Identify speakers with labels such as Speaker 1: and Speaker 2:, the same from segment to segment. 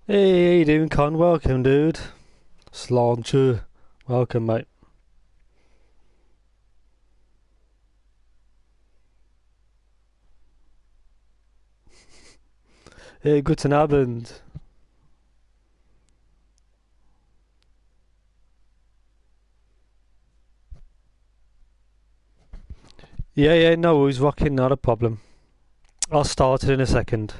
Speaker 1: Hey, how you doing, Con? Welcome, dude. Slancher. Welcome, mate. Hey, guten Abend. Yeah, no worries, rocking, not a problem. I'll start it in a second.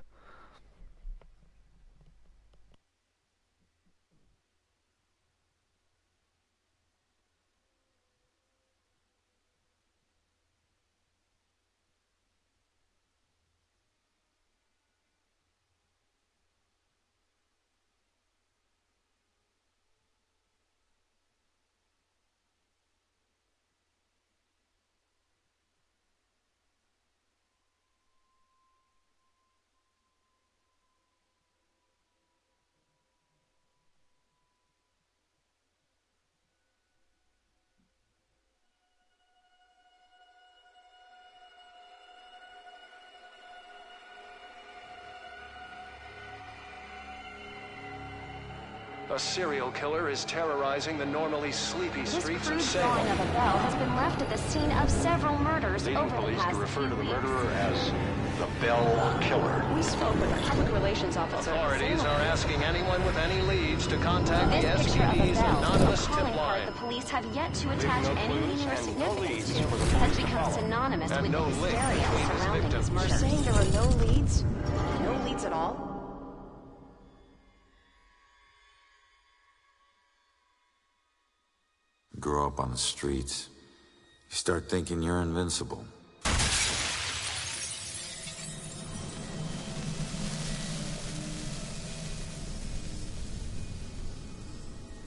Speaker 2: A serial killer is terrorizing the normally sleepy streets of
Speaker 3: This
Speaker 2: Salem.
Speaker 3: crude drawing of a bell has been left at the scene of several murders
Speaker 2: Leading
Speaker 3: over the
Speaker 2: police
Speaker 3: past
Speaker 2: to refer
Speaker 3: few
Speaker 2: to the
Speaker 3: weeks.
Speaker 2: murderer as the Bell Killer.
Speaker 4: We spoke with a public relations officer.
Speaker 2: Authorities are asking anyone with any leads to contact the
Speaker 3: This picture of a
Speaker 2: SPD's
Speaker 3: bell,
Speaker 2: anonymous
Speaker 3: a
Speaker 2: tip
Speaker 3: calling card
Speaker 2: line.
Speaker 3: the police have yet to attach
Speaker 2: no
Speaker 3: any
Speaker 2: clues
Speaker 3: meaning or
Speaker 2: and no
Speaker 3: significance
Speaker 2: leads
Speaker 3: to,
Speaker 2: for the
Speaker 3: has
Speaker 2: police to
Speaker 3: become
Speaker 2: follow.
Speaker 3: synonymous
Speaker 2: And
Speaker 3: with
Speaker 2: no
Speaker 3: the
Speaker 2: link
Speaker 3: hysteria
Speaker 2: between his
Speaker 3: surrounding his
Speaker 2: victims.
Speaker 3: murder.
Speaker 4: Saying there are no leads? No leads at all?
Speaker 5: Grow up on the streets. You start thinking you're invincible.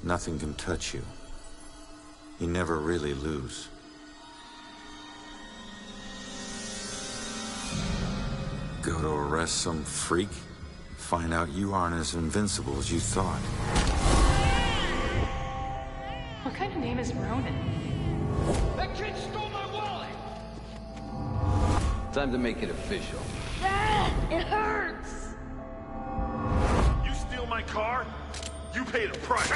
Speaker 5: Nothing can touch you. You never really lose. Go to arrest some freak, find out you aren't as invincible as you thought.
Speaker 6: What kind of name is Ronan?
Speaker 7: That kid stole my wallet!
Speaker 8: Time to make it official.
Speaker 3: It hurts!
Speaker 7: You steal my car? You paid a price.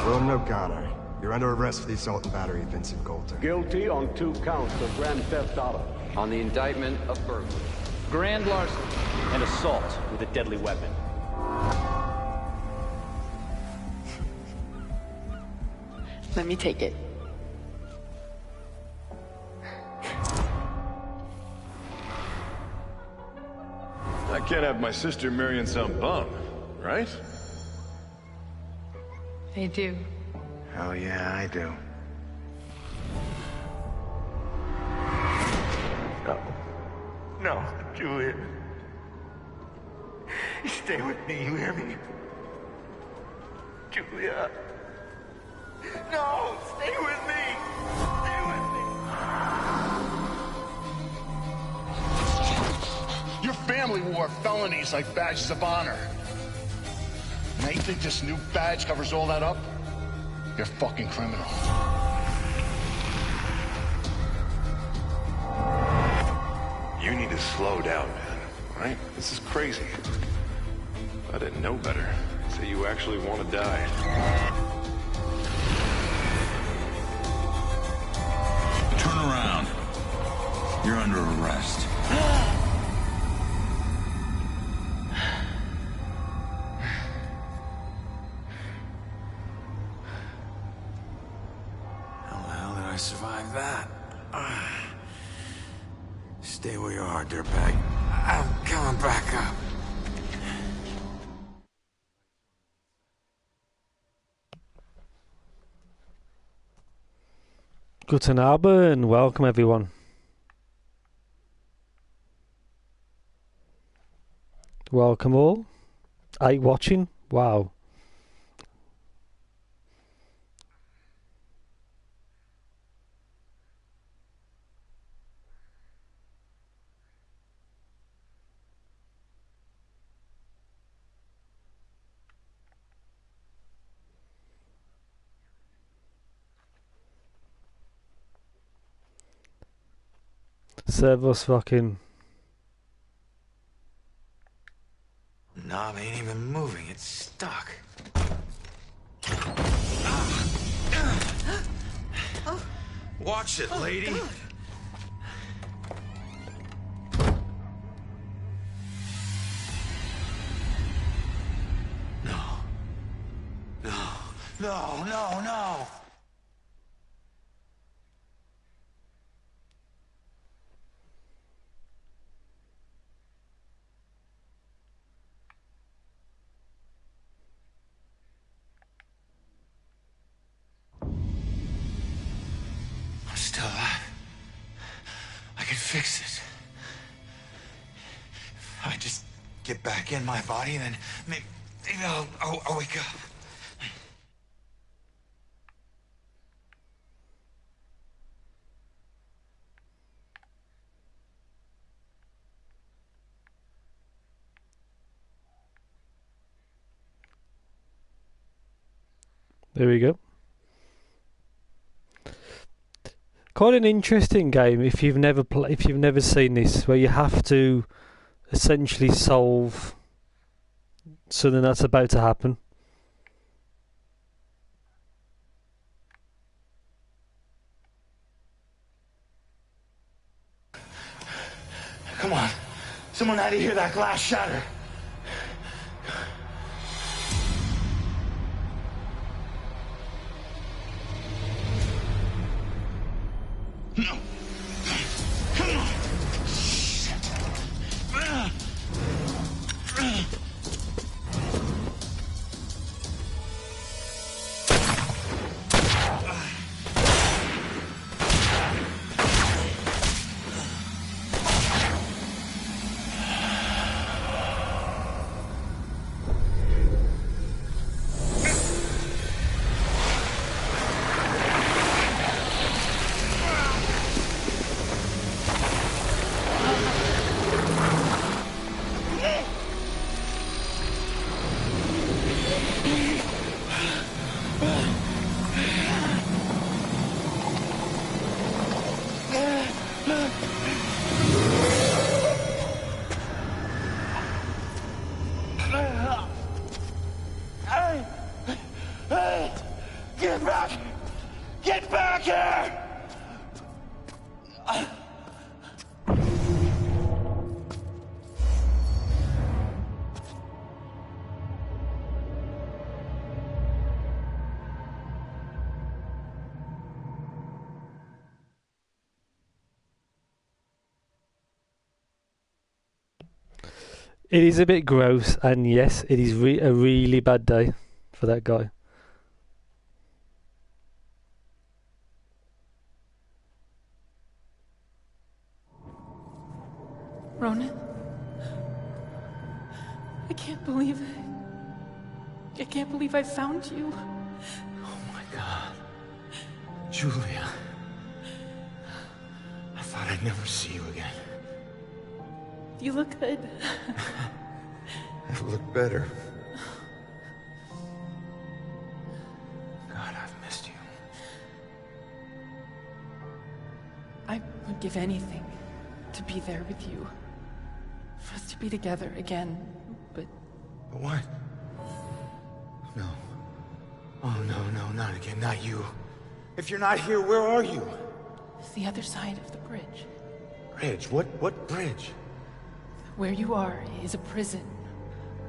Speaker 9: Roman O'Connor, you're under arrest for the assault and battery of Vincent Coulter.
Speaker 10: Guilty on 2 counts of grand theft auto.
Speaker 8: On the indictment of burglary.
Speaker 11: Grand larceny and assault with a deadly weapon.
Speaker 4: Let me take it.
Speaker 7: I can't have my sister marrying some bum, right?
Speaker 6: They do.
Speaker 9: Hell yeah, I do.
Speaker 7: No. No, Juliet. Stay with me, you hear me? Julia. No, stay with me! Stay with me!
Speaker 12: Your family wore felonies like badges of honor. Now you think this new badge covers all that up? You're a fucking criminal.
Speaker 7: You need to slow down, man. Right? This is crazy. I didn't know better. So you actually want to die.
Speaker 5: Turn around. You're under arrest. How the hell did I survive that? Stay where you are, dirtbag. I'm coming back up.
Speaker 1: Guten Abend, welcome everyone. Welcome all. Are you watching? Wow. Instead of us fucking...
Speaker 5: Knob ain't even moving, it's stuck. Watch it, lady. No. No. No, no, no. I'm still alive. I can fix it. If I just get back in my body, then maybe I'll wake up.
Speaker 1: There we go. Quite an interesting game if you've never seen this, where you have to essentially solve something that's about to happen.
Speaker 12: Come on. Someone had to hear that glass shatter. No. Come on. Get back! Get back here!
Speaker 1: It is a bit gross, and yes, it is a really bad day for that guy.
Speaker 6: Ronan? I can't believe it. I can't believe I found you.
Speaker 5: Oh my God. Julia. I thought I'd never see you again.
Speaker 6: You look good.
Speaker 5: I've looked better. God, I've missed you.
Speaker 6: I would give anything to be there with you. For us to be together again, but...
Speaker 5: But what? No. Oh, no, not again, not you. If you're not here, where are you?
Speaker 6: It's the other side of the bridge.
Speaker 5: Bridge? What bridge?
Speaker 6: Where you are is a prison.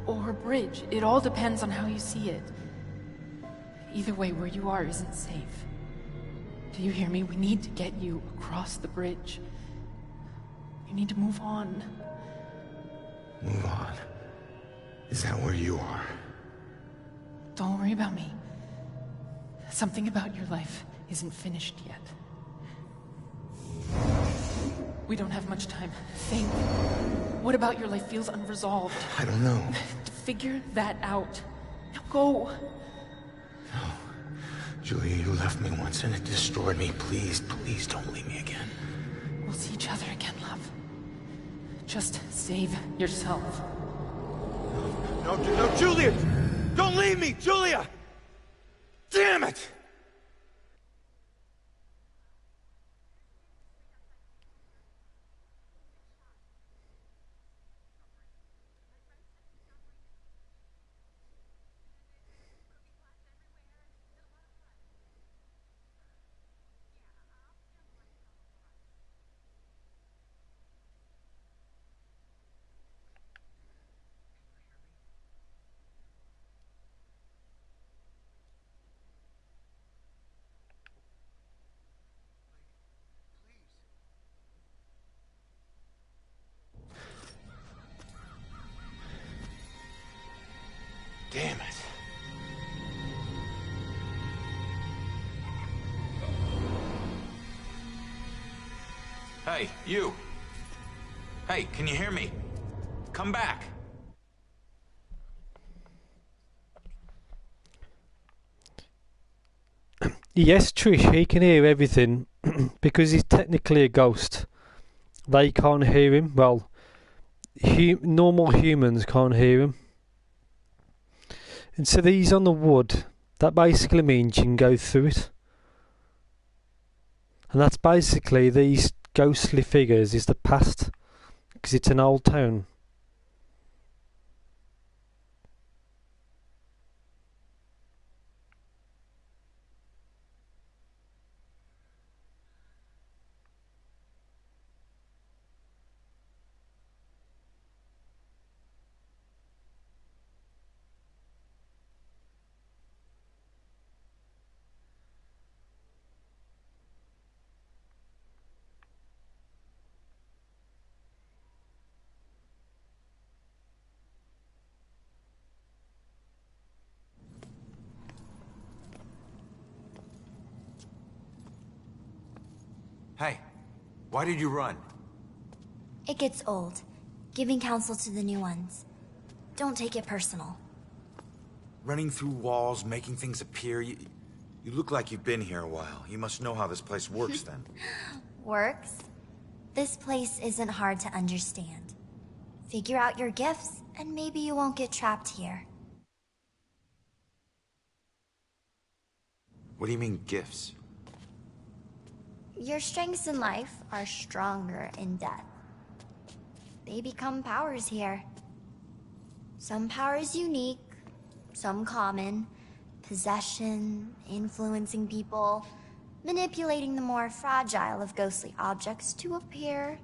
Speaker 6: Or a bridge. It all depends on how you see it. Either way, where you are isn't safe. Do you hear me? We need to get you across the bridge. You need to move on.
Speaker 5: Move on? Is that where you are?
Speaker 6: Don't worry about me. Something about your life isn't finished yet. We don't have much time. Think. What about your life feels unresolved?
Speaker 5: I don't know.
Speaker 6: Figure that out. Now go.
Speaker 5: No. Julia, you left me once and it destroyed me. Please don't leave me again.
Speaker 6: We'll see each other again, love. Just save yourself.
Speaker 5: No, Julia! Don't leave me, Julia! Damn it! Damn it. Hey, you. Hey, can you hear me? Come back.
Speaker 1: Yes, Trish, he can hear everything because he's technically a ghost. They can't hear him. Well, normal humans can't hear him. And so he's on the wood. That basically means you can go through it. And that's basically these ghostly figures is the past. Because it's an old town.
Speaker 5: Hey, why did you run?
Speaker 3: It gets old, giving counsel to the new ones. Don't take it personal.
Speaker 5: Running through walls, making things appear. You look like you've been here a while. You must know how this place works then.
Speaker 3: Works? This place isn't hard to understand. Figure out your gifts, and maybe you won't get trapped here.
Speaker 5: What do you mean, gifts?
Speaker 3: Your strengths in life are stronger in death. They become powers here. Some powers unique, some common. Possession, influencing people, manipulating the more fragile of ghostly objects to appear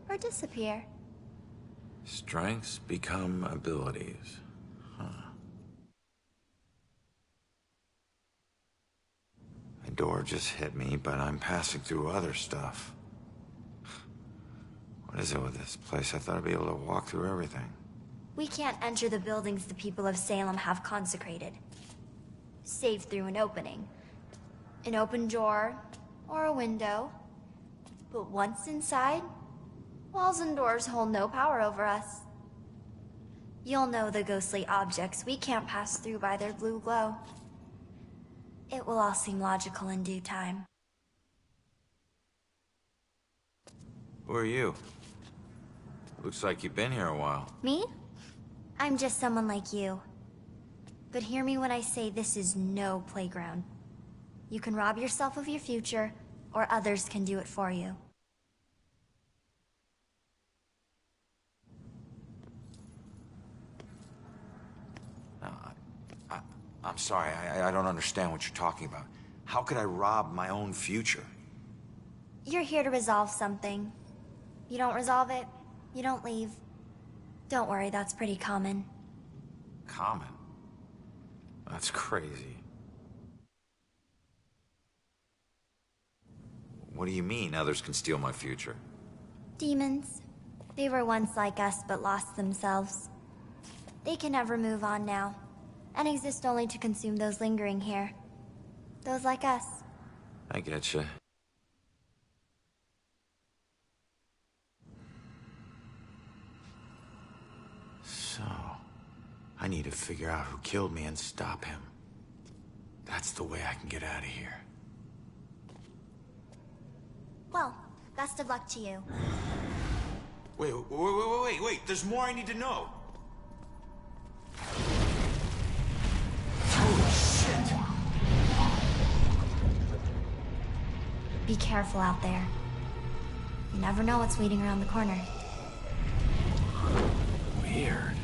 Speaker 3: or disappear.
Speaker 5: Strengths become abilities. Huh. The door just hit me, but I'm passing through other stuff. What is it with this place? I thought I'd be able to walk through everything.
Speaker 3: We can't enter the buildings the people of Salem have consecrated. Save through an opening. An open door, or a window. But once inside, walls and doors hold no power over us. You'll know the ghostly objects we can't pass through by their blue glow. It will all seem logical in due time.
Speaker 5: Who are you? Looks like you've been here a while.
Speaker 3: Me? I'm just someone like you. But hear me when I say this is no playground. You can rob yourself of your future, or others can do it for you.
Speaker 5: No, I'm sorry, I don't understand what you're talking about. How could I rob my own future?
Speaker 3: You're here to resolve something. You don't resolve it, you don't leave. Don't worry, that's pretty common.
Speaker 5: Common? That's crazy. What do you mean others can steal my future?
Speaker 3: Demons. They were once like us but lost themselves. They can never move on now, and exist only to consume those lingering here. Those like us.
Speaker 5: I getcha. So, I need to figure out who killed me and stop him. That's the way I can get out of here.
Speaker 3: Well, best of luck to you.
Speaker 5: Wait, there's more I need to know. Holy shit!
Speaker 3: Be careful out there. You never know what's waiting around the corner.
Speaker 5: Weird.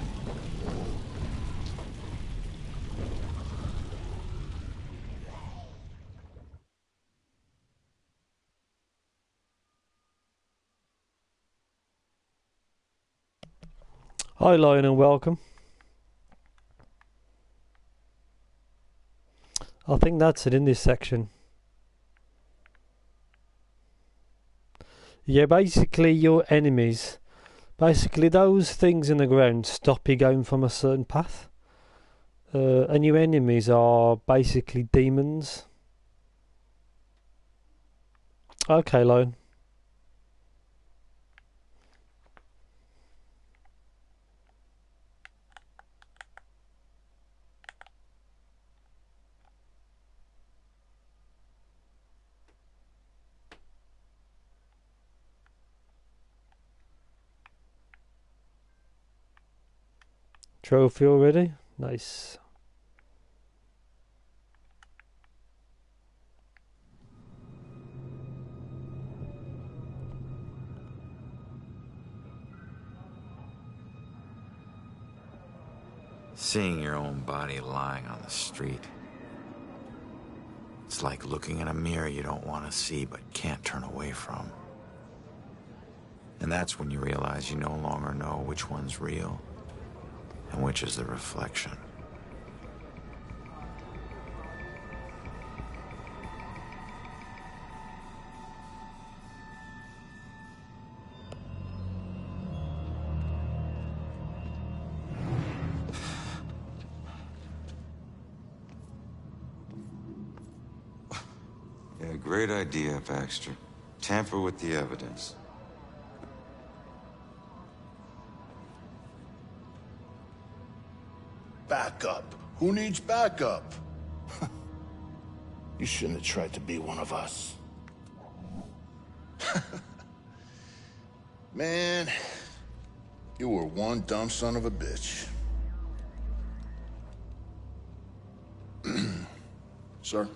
Speaker 1: Hi Lion and welcome. I think that's it in this section. Yeah, basically your enemies, basically those things in the ground stop you going from a certain path. and your enemies are basically demons. Okay, Lone. Trophy already? Nice.
Speaker 13: Seeing your own body lying on the street. It's like looking in a mirror you don't want to see but can't turn away from. And that's when you realize you no longer know which one's real and which is the reflection.
Speaker 14: Yeah, great idea, Baxter. Tamper with the evidence.
Speaker 12: Backup. Who needs backup? You shouldn't have tried to be one of us. Man, you were one dumb son of a bitch. Sir?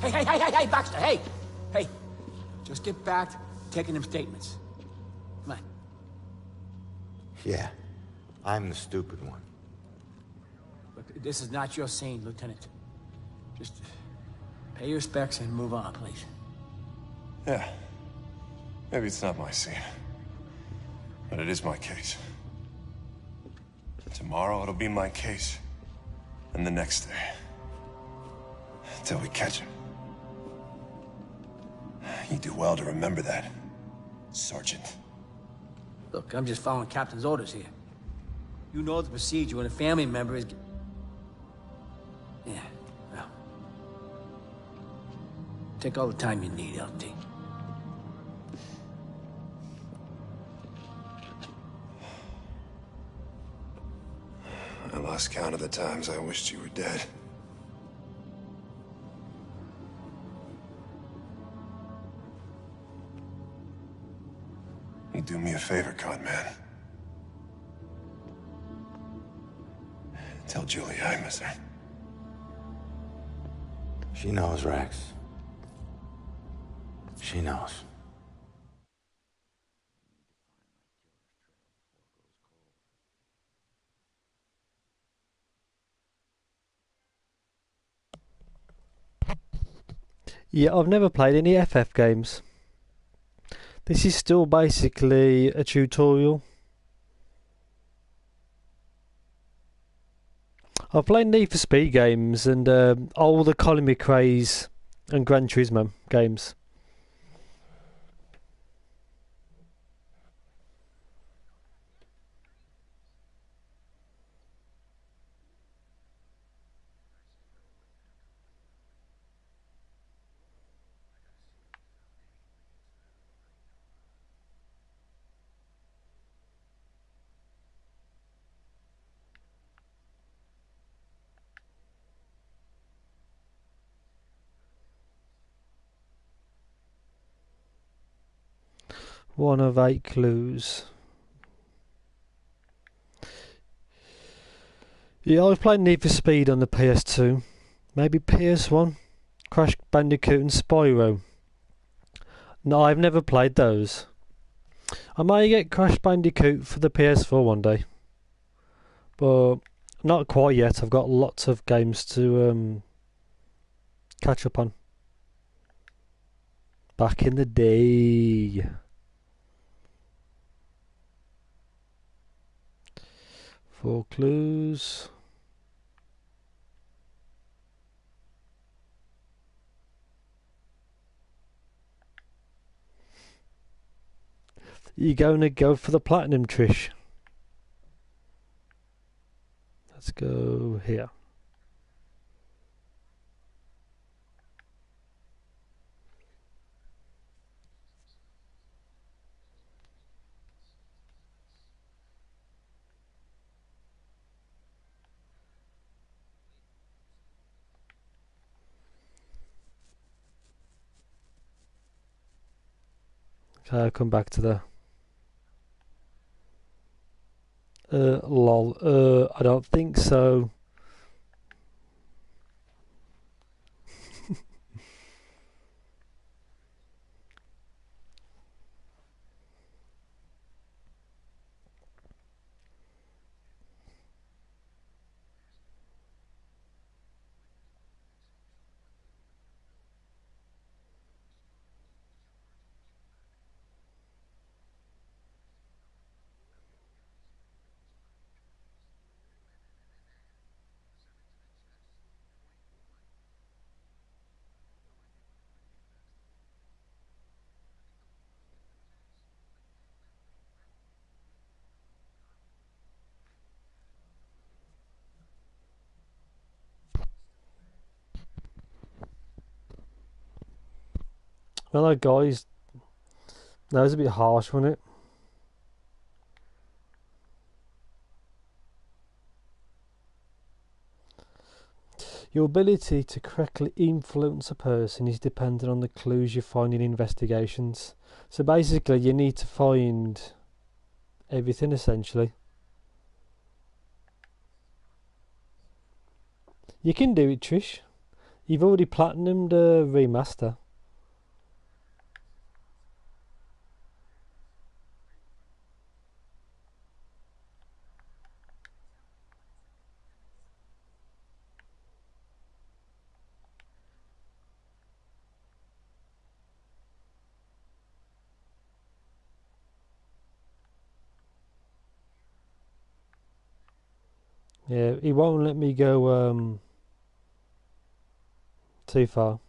Speaker 15: Hey, Baxter, hey! Hey, just get back to taking them statements. Come on.
Speaker 14: Yeah, I'm the stupid one.
Speaker 15: Look, this is not your scene, Lieutenant. Just pay your respects and move on, please.
Speaker 7: Yeah. Maybe it's not my scene. But it is my case. Tomorrow it'll be my case. And the next day. Until we catch him. You do well to remember that, Sergeant.
Speaker 15: Look, I'm just following Captain's orders here. You know the procedure when a family member is... Yeah, well... Take all the time you need, LT.
Speaker 7: I lost count of the times I wished you were dead. You do me a favor, con man. Tell Julie I miss her.
Speaker 14: She knows, Rex. She knows.
Speaker 1: Yeah, I've never played any FF games. This is still basically a tutorial. I've played Need for Speed games and all the Colin McRae's and Gran Turismo games. One of 8 clues. Yeah, I was playing Need for Speed on the PS2. Maybe PS1. Crash Bandicoot and Spyro. No, I've never played those. I may get Crash Bandicoot for the PS4 one day. But not quite yet. I've got lots of games to catch up on. Back in the day. Four clues. You're going to go for the platinum, Trish? Let's go here. Okay, I'll come back to the lol. I don't think so. Hello guys, that was a bit harsh, wasn't it? Your ability to correctly influence a person is dependent on the clues you find in investigations. So basically you need to find everything essentially. You can do it, Trish. You've already platinumed the remaster. Yeah, he won't let me go too far.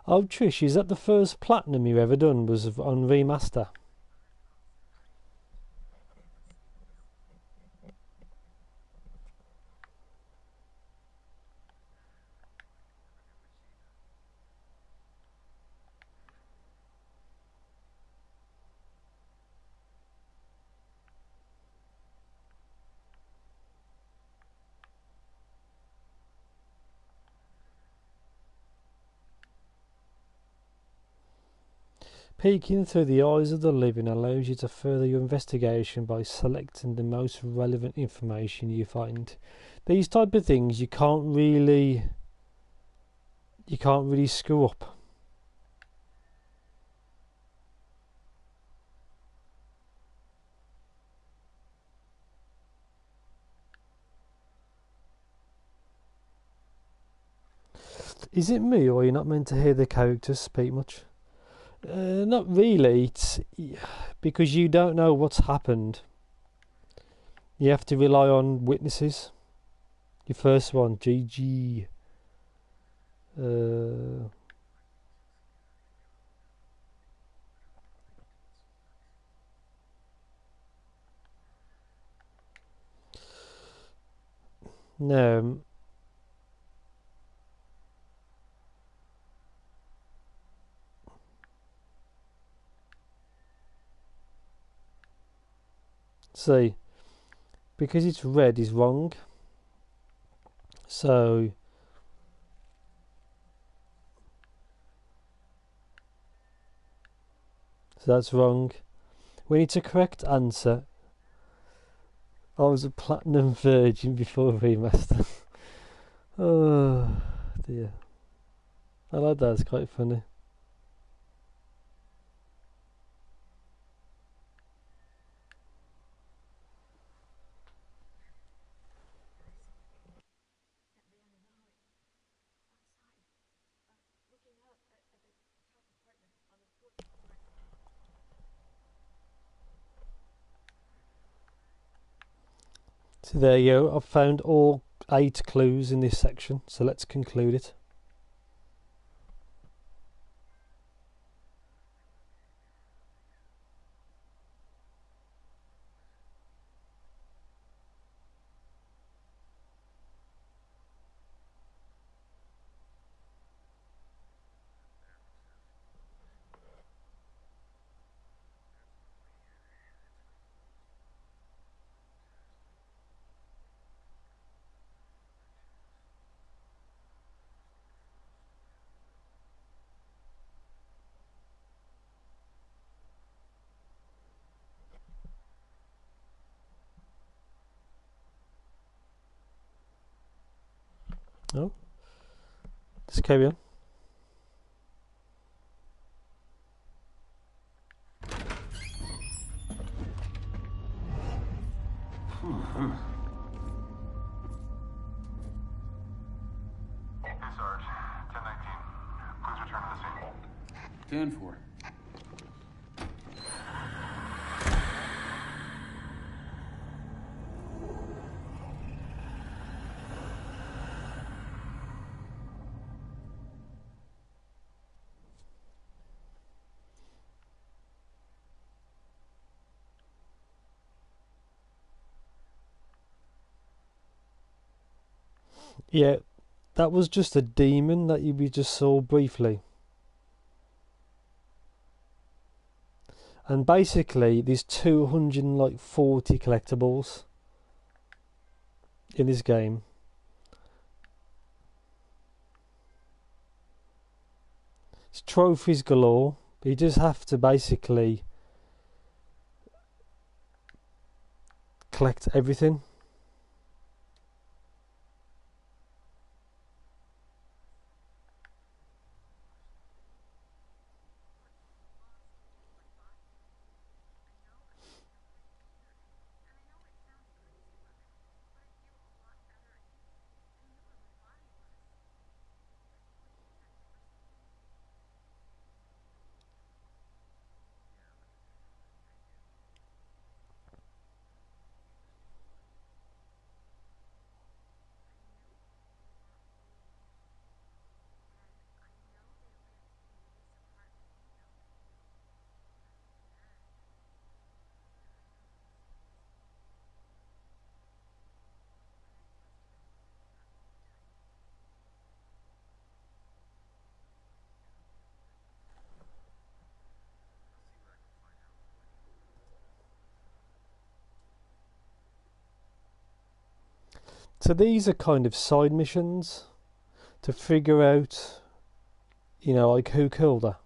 Speaker 1: Oh Trish, is that the first platinum you ever done was on remaster? Peeking through the eyes of the living allows you to further your investigation by selecting the most relevant information you find. These type of things you can't really screw up. Is it me, or are you not meant to hear the characters speak much? Not really. It's because you don't know what's happened. You have to rely on witnesses. Your first one, GG. No. See, because it's red is wrong. So that's wrong. We need to correct answer. I was a platinum virgin before remaster. Oh dear. I like that, it's quite funny. So there you go. I've found all 8 clues in this section, so let's conclude it. Oh, let's carry on.
Speaker 16: Hey, Sarge. 1019. Please return to the scene.
Speaker 17: 10-4.
Speaker 1: Yeah, that was just a demon that we just saw briefly. And basically there's 240 collectibles in this game. It's trophies galore. You just have to basically collect everything. So these are kind of side missions to figure out, you know, like who killed her.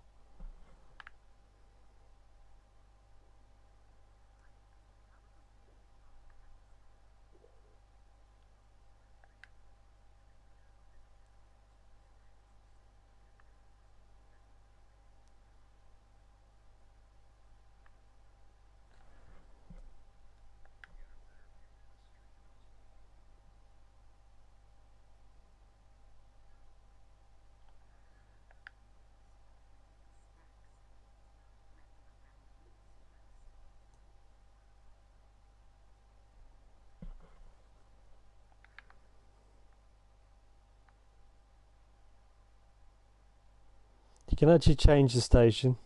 Speaker 1: You can actually change the station.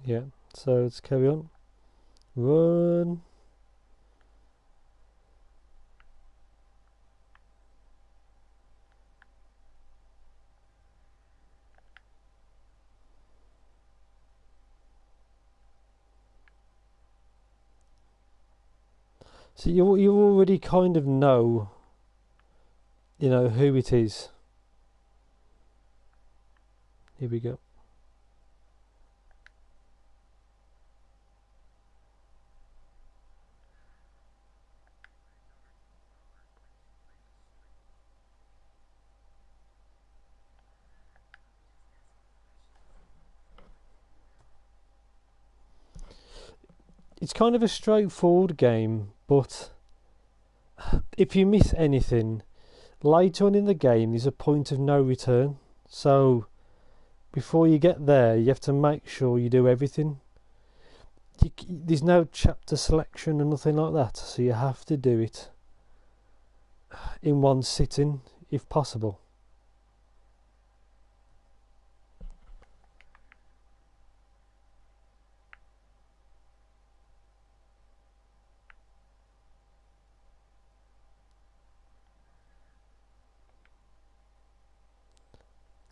Speaker 1: Yeah, so let's carry on. Run. So you already kind of know, you know, who it is. Here we go. It's kind of a straightforward game, but if you miss anything, later on in the game there's a point of no return. So before you get there, you have to make sure you do everything. There's no chapter selection or nothing like that, so you have to do it in one sitting if possible.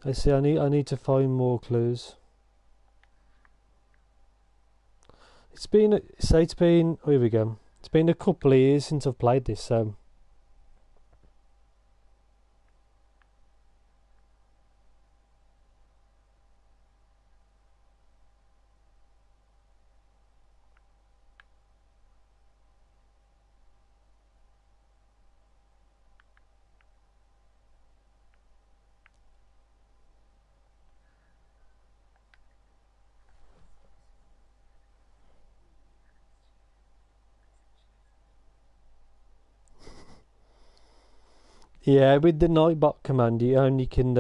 Speaker 1: I see. I need to find more clues. It's been oh, here we go. It's been a couple of years since I've played this, so yeah, with the Nightbot command you only can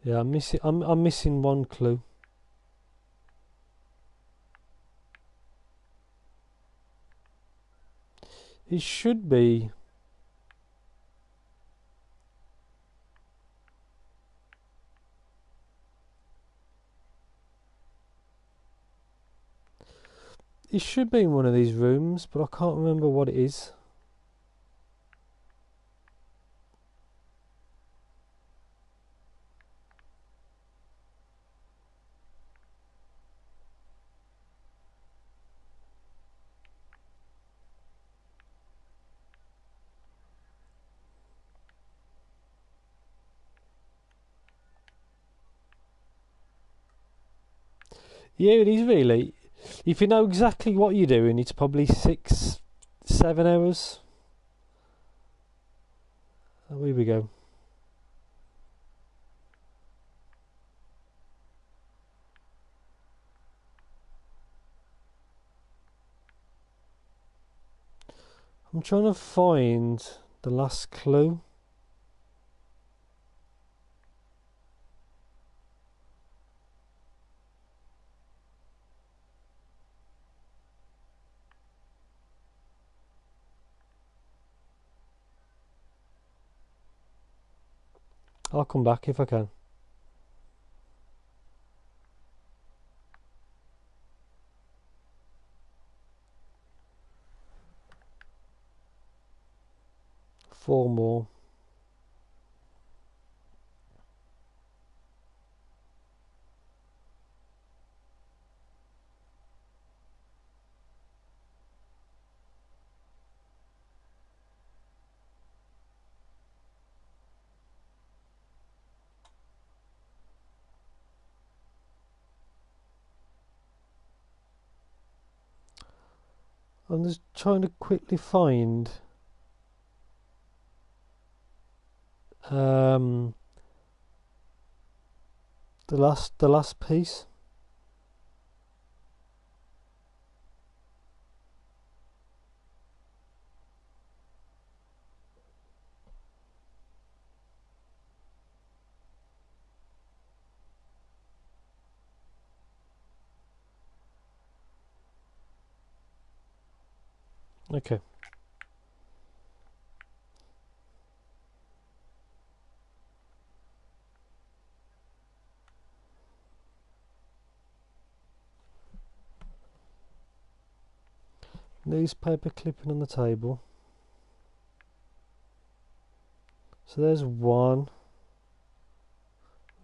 Speaker 1: yeah, I'm missing one clue. It should be in one of these rooms, but I can't remember what it is. Yeah, it is really. If you know exactly what you're doing, it's probably 6-7 hours. Oh, here we go. I'm trying to find the last clue. I'll come back if I can. Four more. I'm just trying to quickly find the last piece. Okay. Newspaper clipping on the table. So there's one.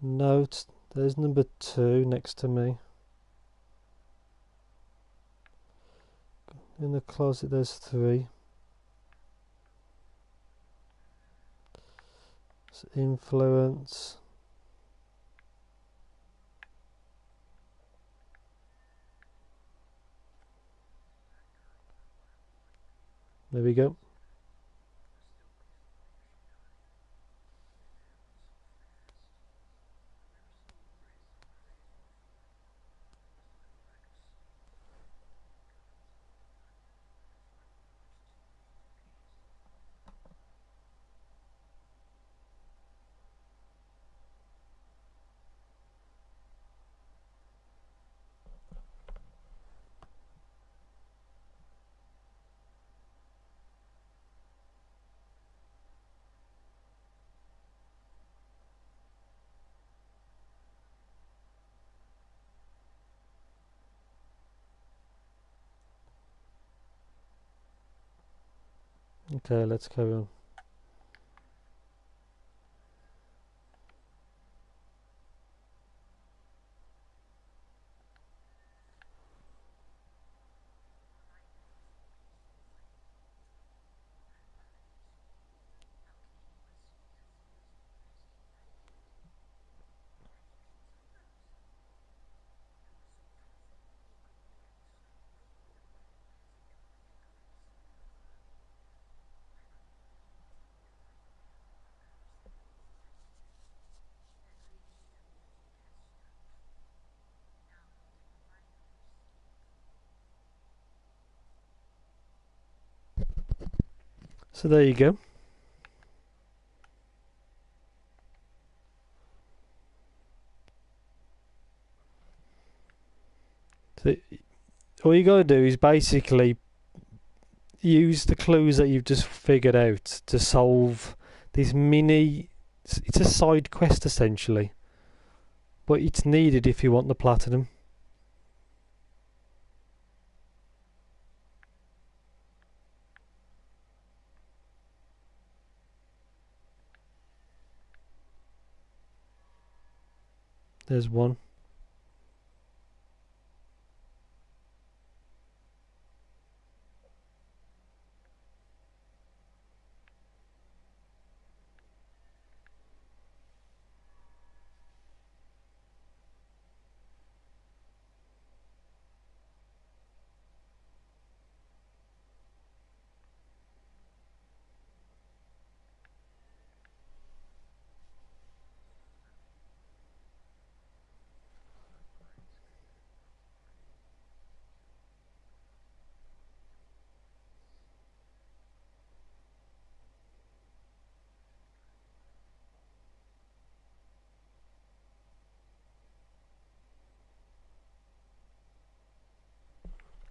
Speaker 1: Note, there's number 2 next to me. In the closet there's 3. Influence. There we go. Okay, let's carry on. So there you go. So all you gotta do is basically use the clues that you've just figured out to solve this mini. It's a side quest essentially, but it's needed if you want the platinum. There's one.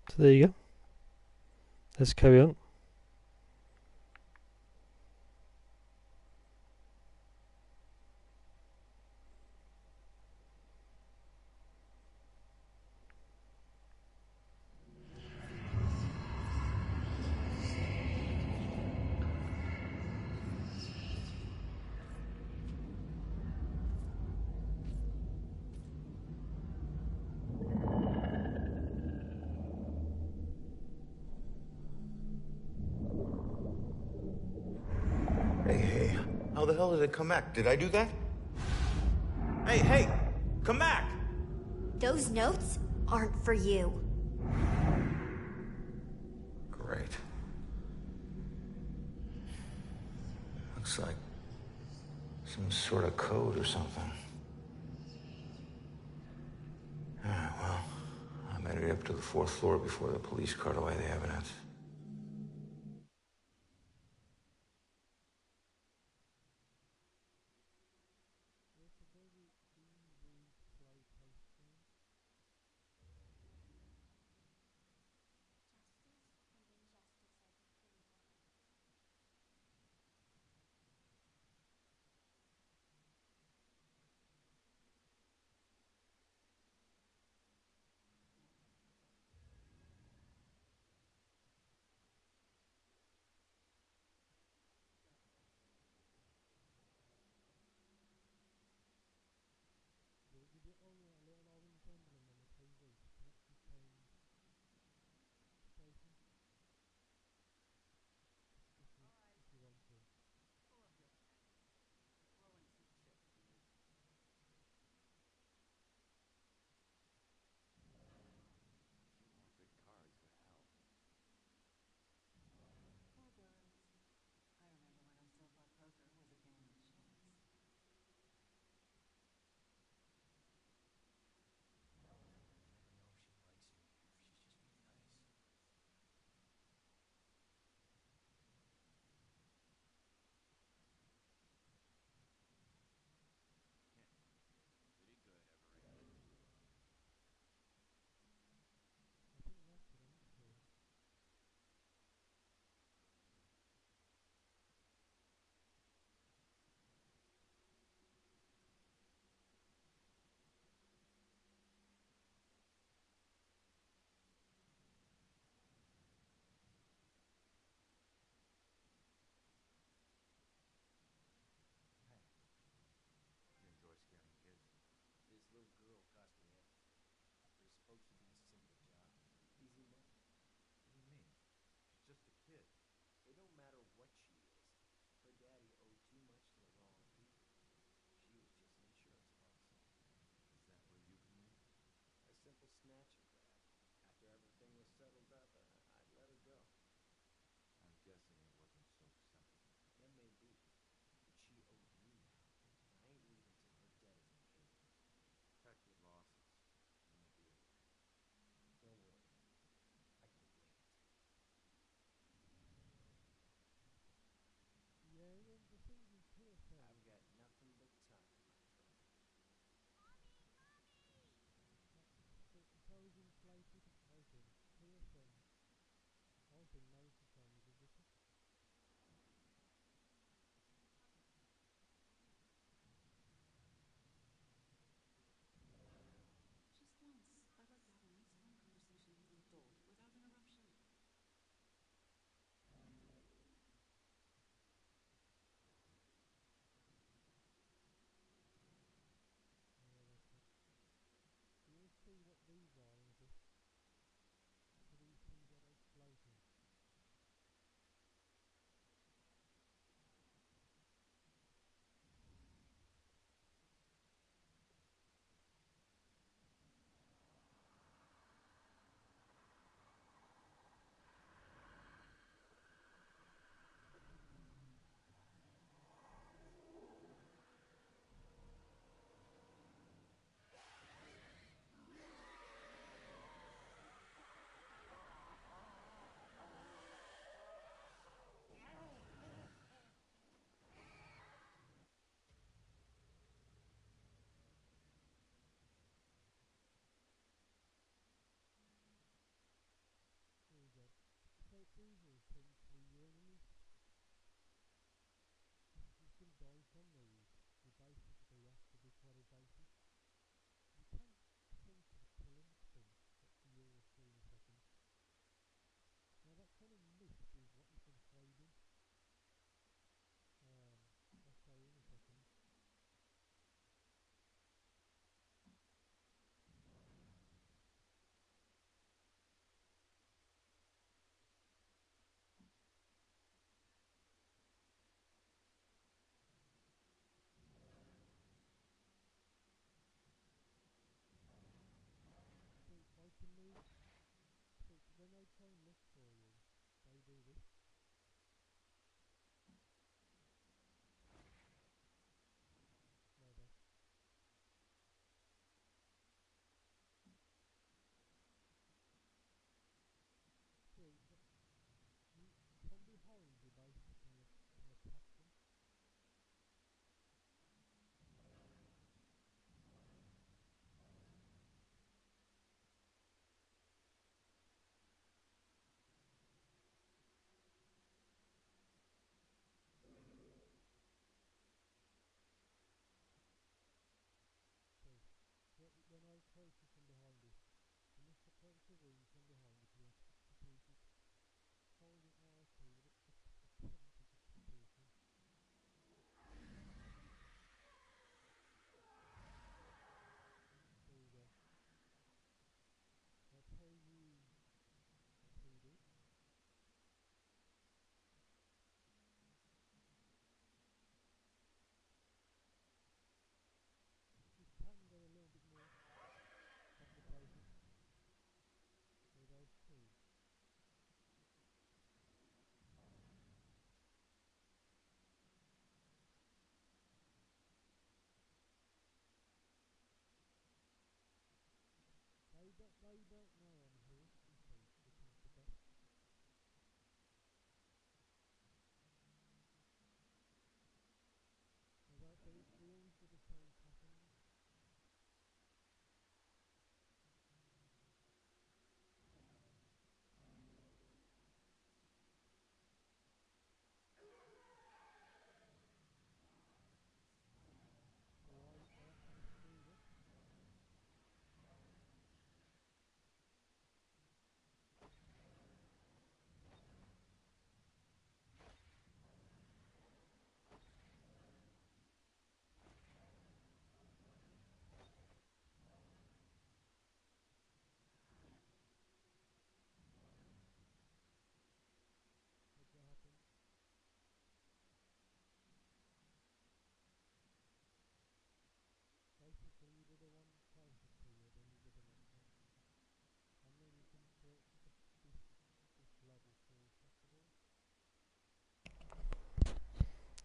Speaker 1: So there you go. Let's carry on.
Speaker 5: Hey, how the hell did it come back? Did I do that? Hey, come back!
Speaker 3: Those notes aren't for you.
Speaker 5: Great. Looks like some sort of code or something. Alright, well, I'm headed up to the 4th floor before the police cart away the evidence.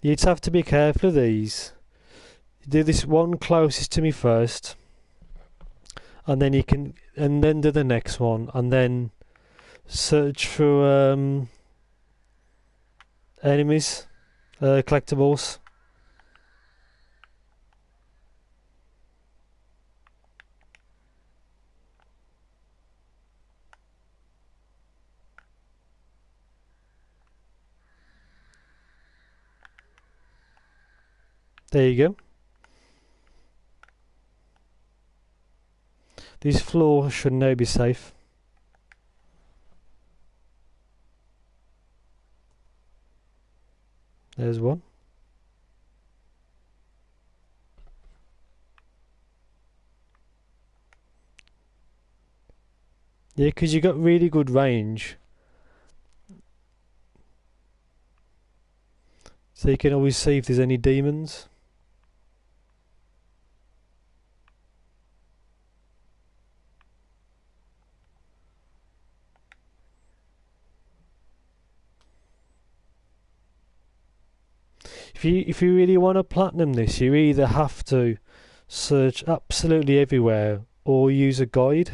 Speaker 1: You'd have to be careful of these. You do this one closest to me first, and then you can, and then do the next one, and then search for enemies, collectibles. There you go. This floor should now be safe. There's one. Yeah, because you got really good range. So you can always see if there's any demons. If you really want to platinum this, you either have to search absolutely everywhere or use a guide.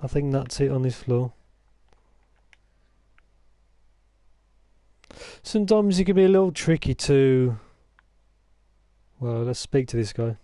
Speaker 1: I think that's it on this floor. Sometimes it can be a little tricky to... Well, let's speak to this guy.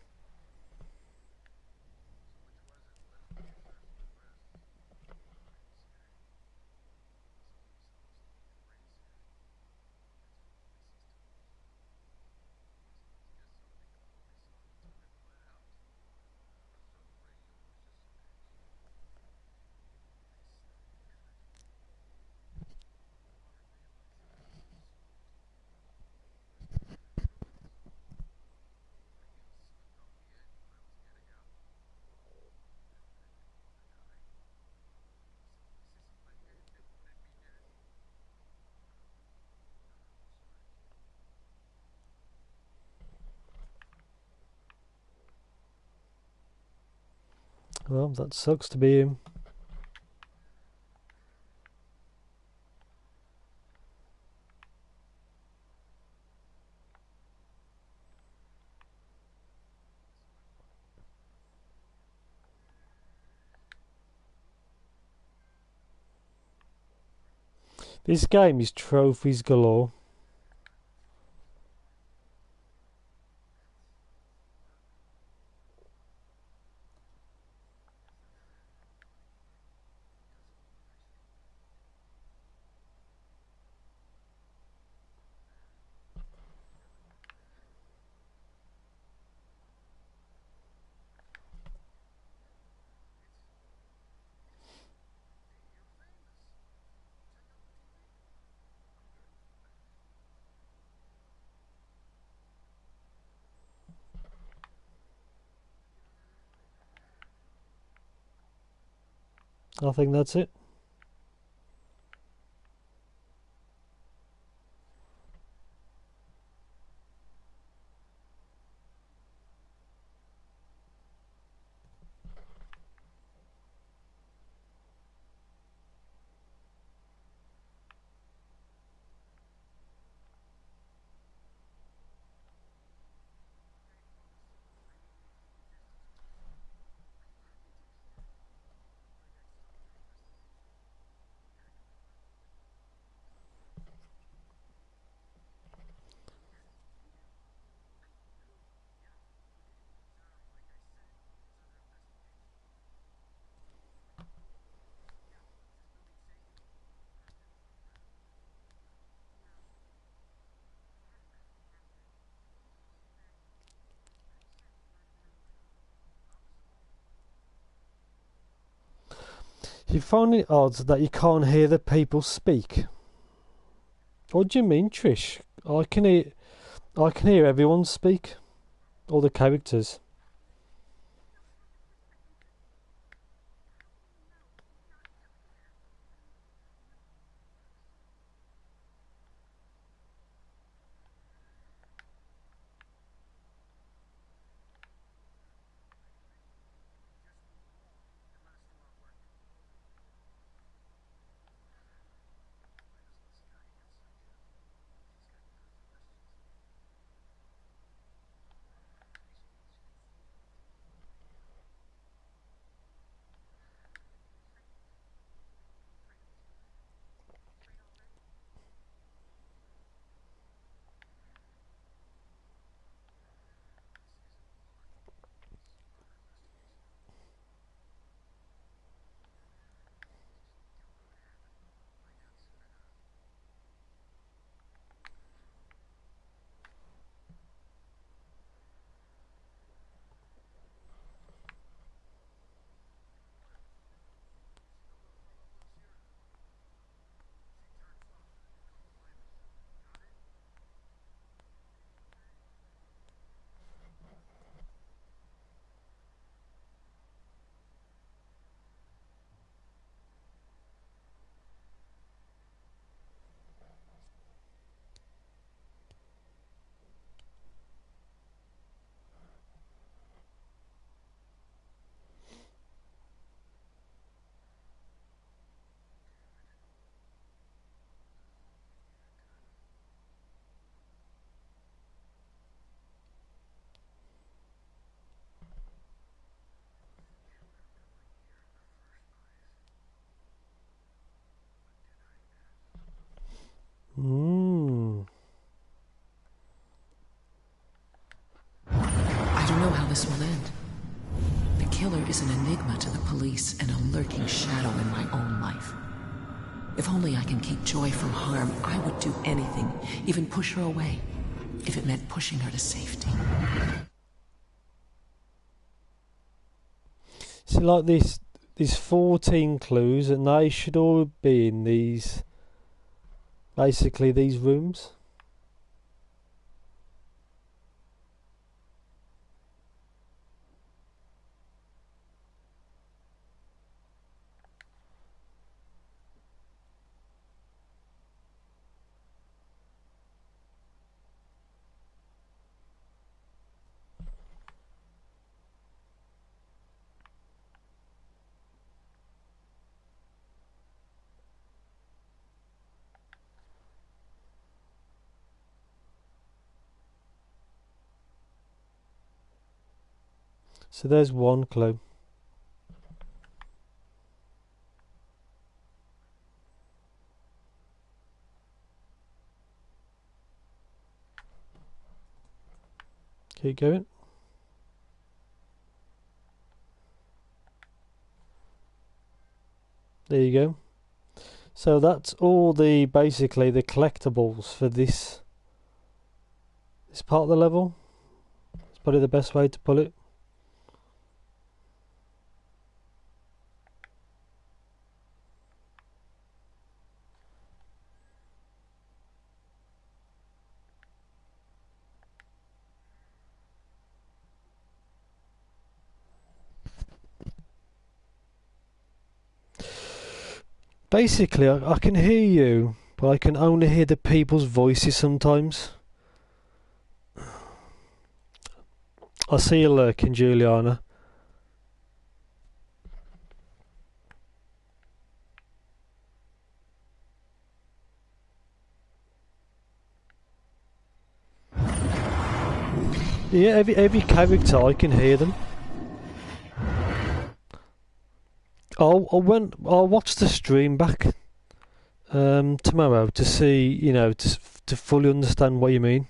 Speaker 1: Well, that sucks to be him. This game is trophies galore. I think that's it. You find it odd that you can't hear the people speak. What do you mean, Trish? I can hear everyone speak. All the characters.
Speaker 17: I don't know how this will end. The killer is an enigma to the police and a lurking shadow in my own life. If only I can keep Joy from harm, I would do anything, even push her away, if it meant pushing her to safety.
Speaker 1: So like these 14 clues, and they should all be in these, basically these rooms. So there's one clue. Keep going. There you go. So that's all the basically the collectibles for this part of the level. It's probably the best way to put it. Basically, I can hear you, but I can only hear the people's voices sometimes. I see you lurking, Juliana. Yeah, every character, I can hear them. I'll watch the stream back tomorrow to see, you know, to fully understand what you mean.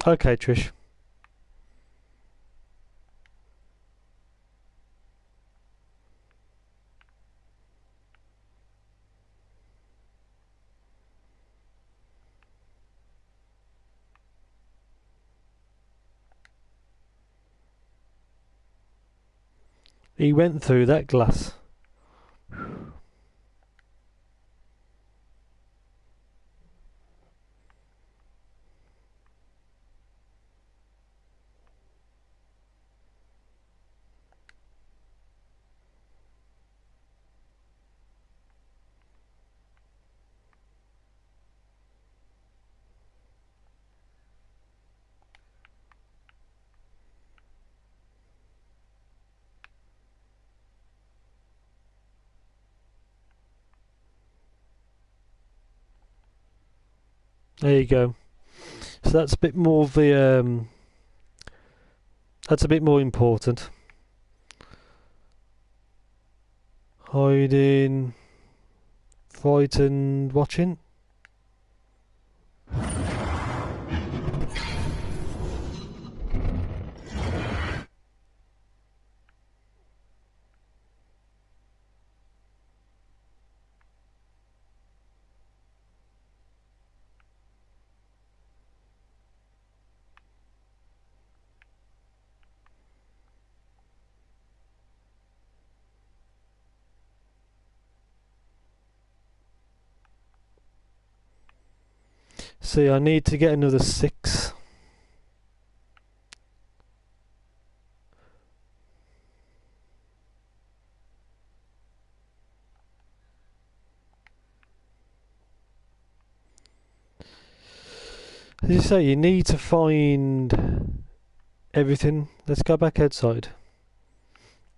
Speaker 1: Okay, Trish. He went through that glass. There you go. So that's a bit more of the that's a bit more important. Hiding, frightened, watching. See, I need to get another 6. As you say, you need to find everything. Let's go back outside.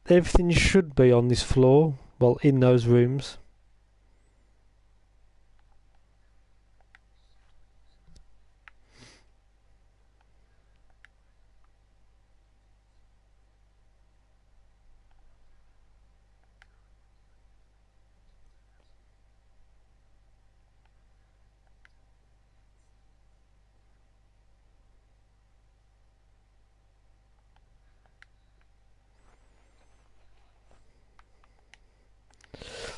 Speaker 1: Everything should be on this floor, well, in those rooms.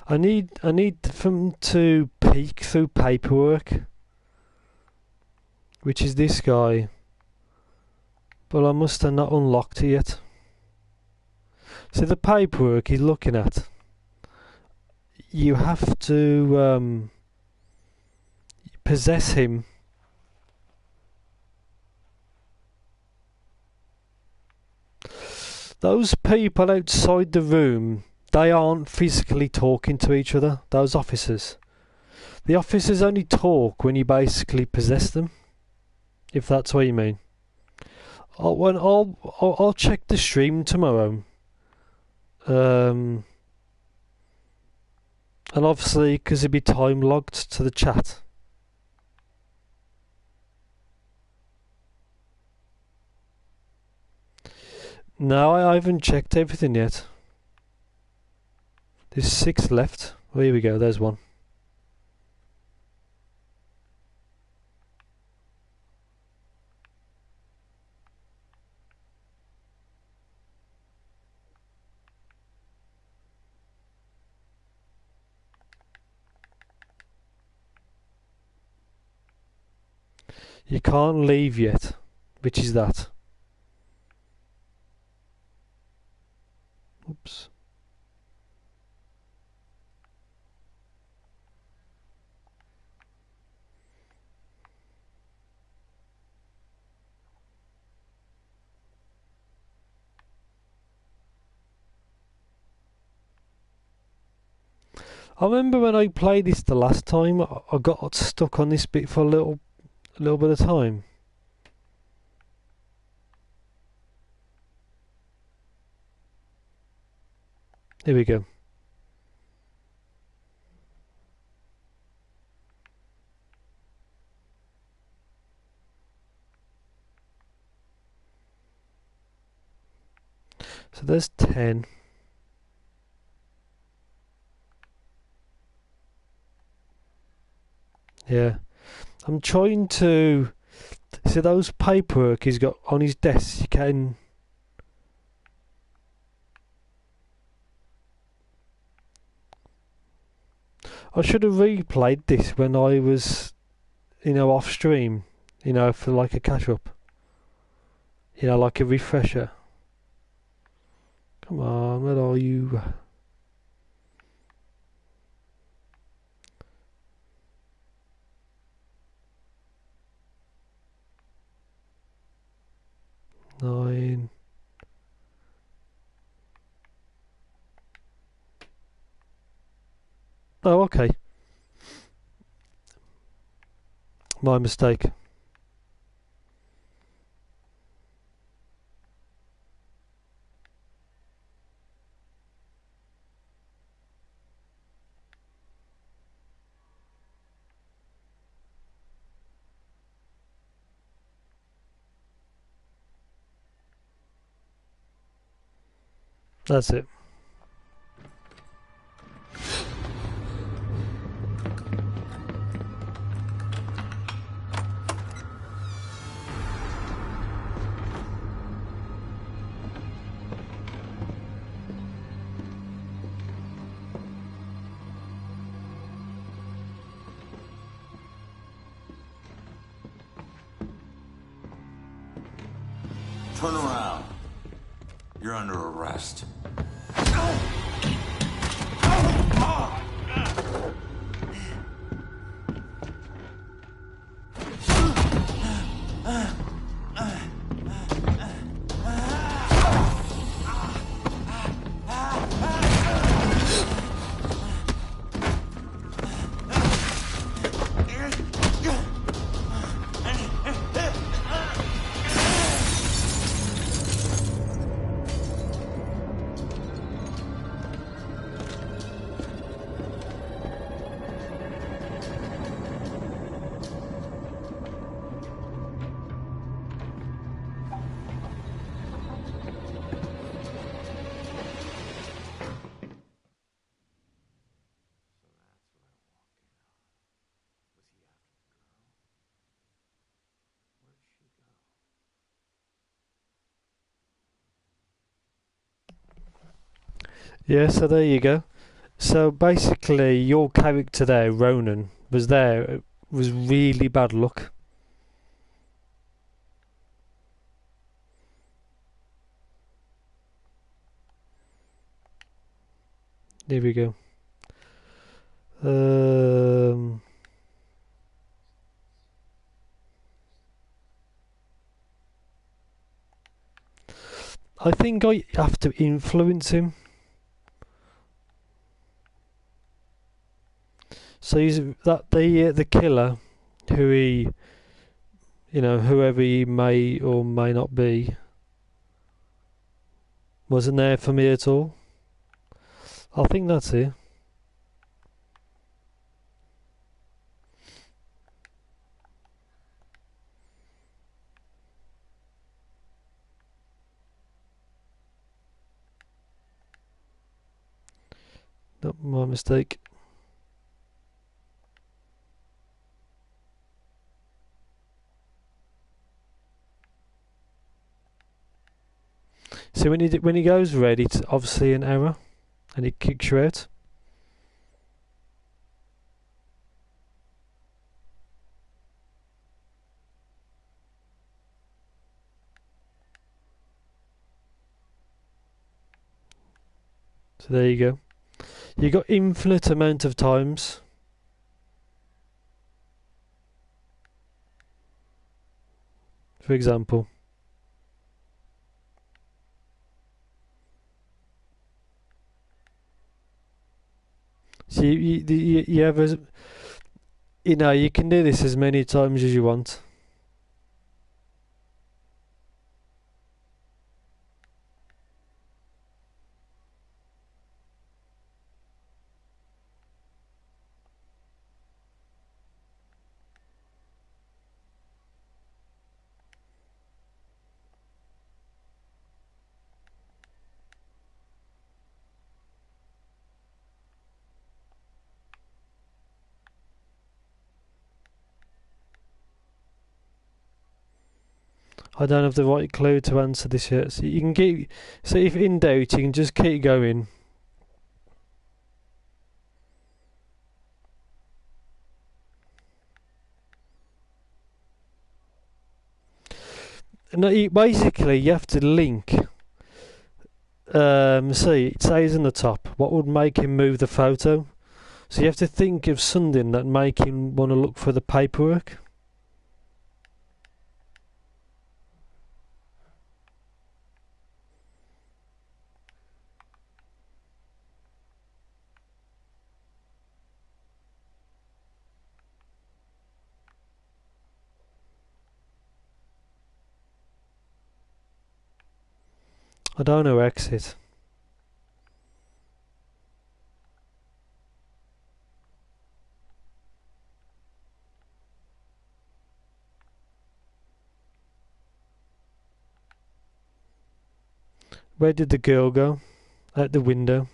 Speaker 1: I need them to peek through paperwork, which is this guy, but I must have not unlocked it yet. So the paperwork he's looking at, you have to possess him. Those people outside the room, they aren't physically talking to each other, those officers. The officers only talk when you basically possess them, if that's what you mean. I'll check the stream tomorrow. And obviously, because it'd be time logged to the chat. No, I haven't checked everything yet. There's 6 left. Oh, here we go, there's one. You can't leave yet, which is that. Oops. I remember when I played this the last time, I got stuck on this bit for a little bit of time. Here we go. So there's 10. Yeah. I'm trying to see those paperwork he's got on his desk. You can. I should have replayed this when I was, off stream, for like a catch up. Like a refresher. Come on, where are you? Nine. Oh, okay. My mistake. That's it.
Speaker 14: Turn around. You're under arrest.
Speaker 1: Yeah, so there you go. So basically, your character there, Ronan, was really bad luck. There we go. I think I have to influence him. So he's the killer, who he, whoever he may or may not be, wasn't there for me at all. I think that's it. Not my mistake. So when he goes red, it's obviously an error, and it kicks you out. So there you go. You got infinite amount of times. For example. So you have you can do this as many times as you want. I don't have the right clue to answer this yet. So you can keep. So if in doubt, you can just keep going. No, basically you have to link. See, it says on the top what would make him move the photo. So you have to think of something that make him want to look for the paperwork. I don't know exit. Where did the girl go? Out the window.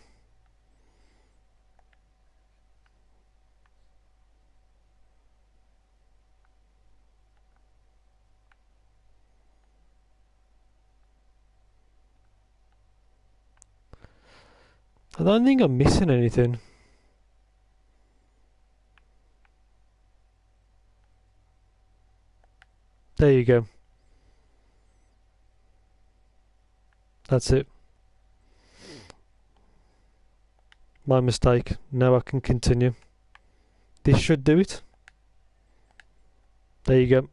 Speaker 1: I don't think I'm missing anything. There you go. That's it. My mistake. Now I can continue. This should do it. There you go.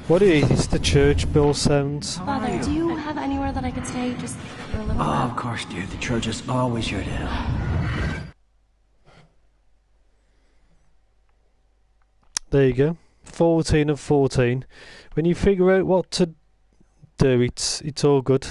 Speaker 1: What is the church bell sounds?
Speaker 3: Father, do you have
Speaker 18: have anywhere that I could stay just for a little
Speaker 15: Oh,
Speaker 18: while?
Speaker 15: of course, dear. The church is always here to help.
Speaker 1: There you go. 14 of 14. When you figure out what to do, it's all good.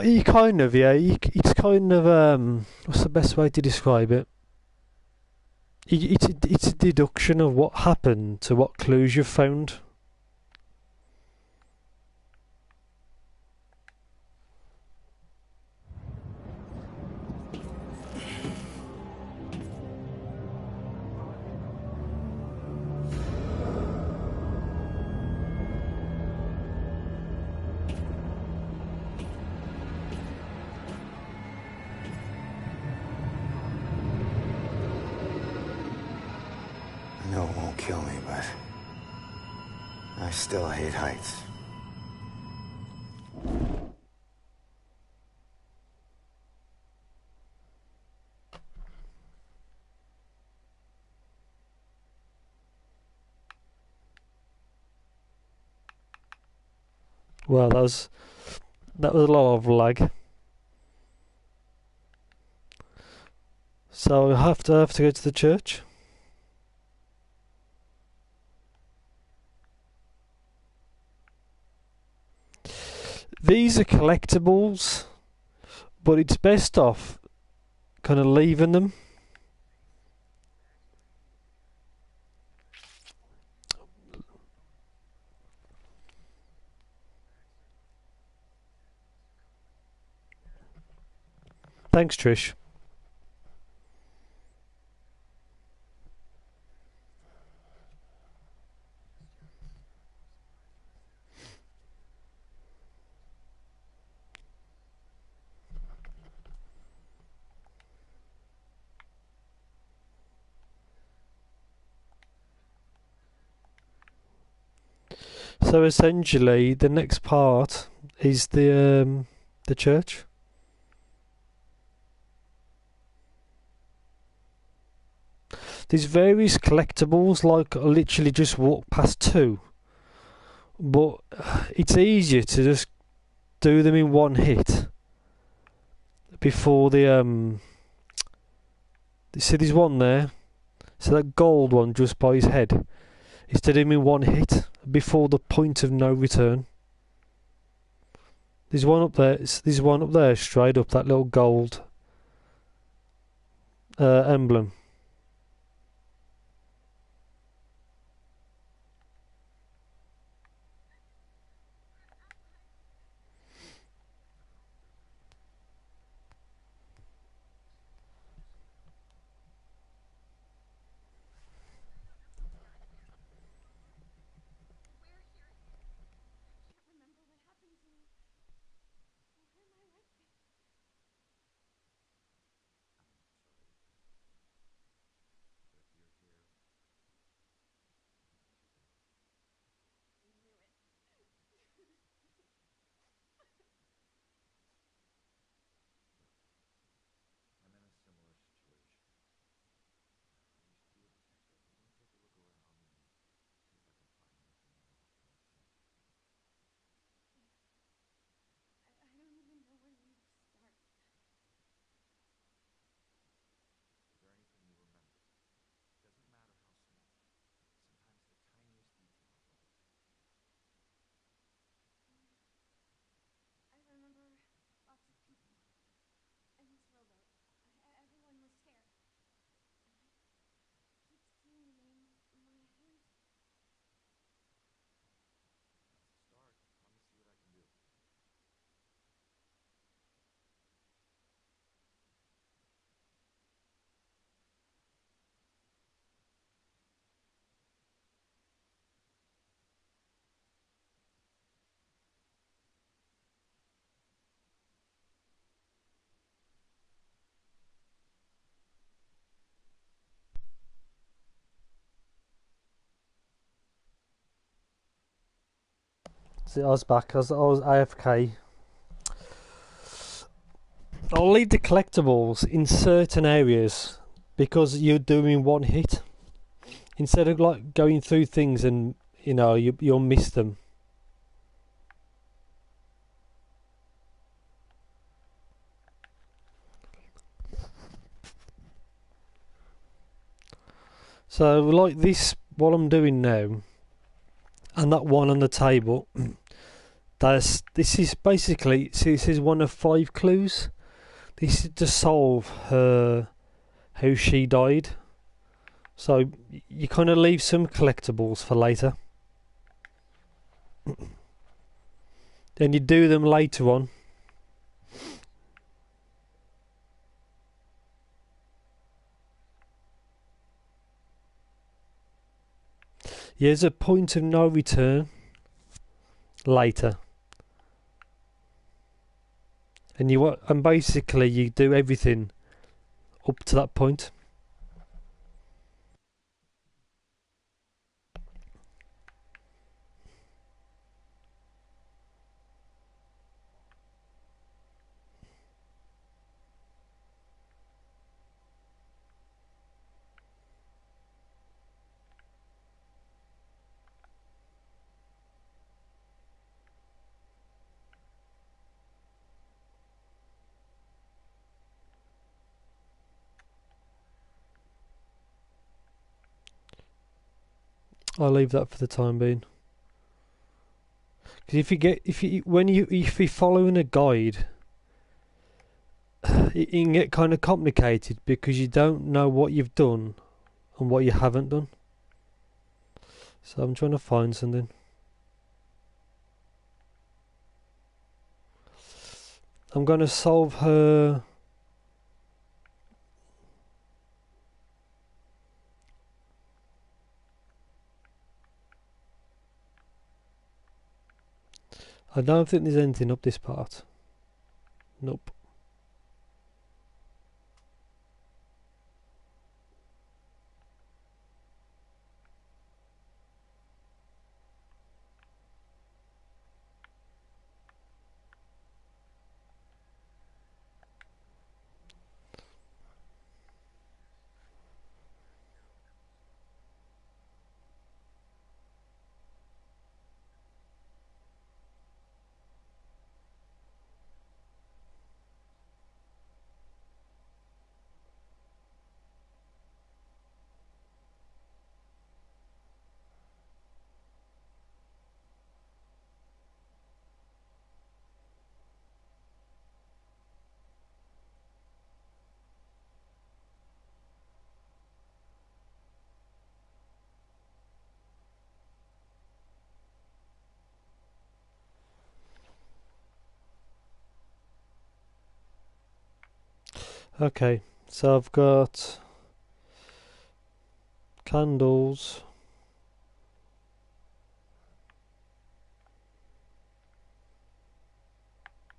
Speaker 1: He kind of, yeah. It's kind of what's the best way to describe it? It's a deduction of what happened to what clues you've found.
Speaker 5: I know it won't kill me, but I still hate heights.
Speaker 1: Well, that was a lot of lag. So I have to go to the church. These are collectibles, but it's best off kind of leaving them. Thanks, Trish. So essentially, the next part is the church. There's various collectibles, like I literally just walk past two, but it's easier to just do them in one hit before the see, there's one there, so that gold one just by his head. It's to do them in one hit before the point of no return. There's one up there. There's one up there, straight up, that little gold emblem. I was back. I was AFK. I'll leave the collectibles in certain areas because you're doing one hit. Instead of like going through things and you'll miss them. So like this, what I'm doing now, and that one on the table. This is basically, see, this is one of 5 clues. This is to solve how she died. So you kind of leave some collectibles for later. Then you do them later on. Here's a point of no return later. And basically you do everything up to that point. I'll leave that for the time being. Because if you're following a guide, it can get kind of complicated because you don't know what you've done and what you haven't done. So I'm trying to find something. I'm going to solve her. I don't think there's anything up this part. Nope. Okay, so I've got candles.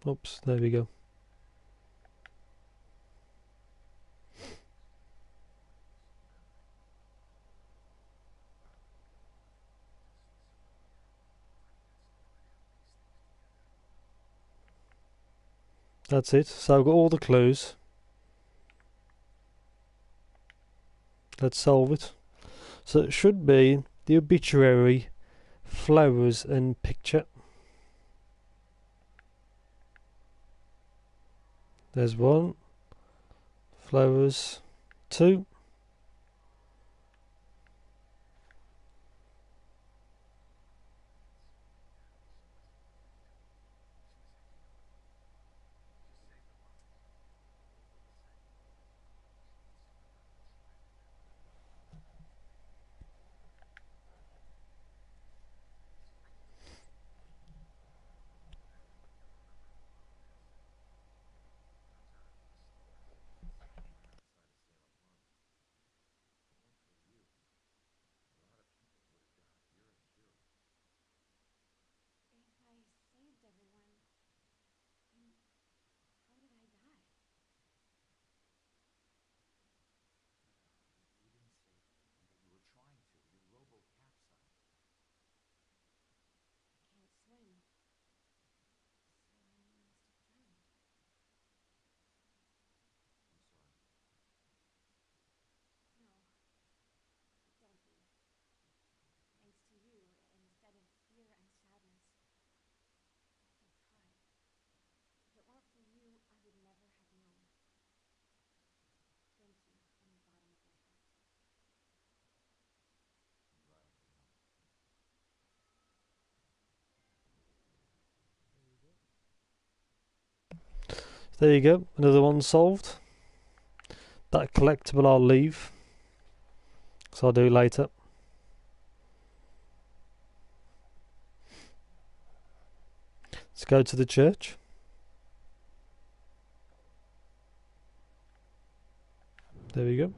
Speaker 1: Oops, there we go. That's it. So I've got all the clues. Let's solve it. So it should be the obituary, flowers and picture. There's 1. Flowers. 2. There you go, another one solved. That collectible I'll leave, so I'll do later. Let's go to the church. There we go.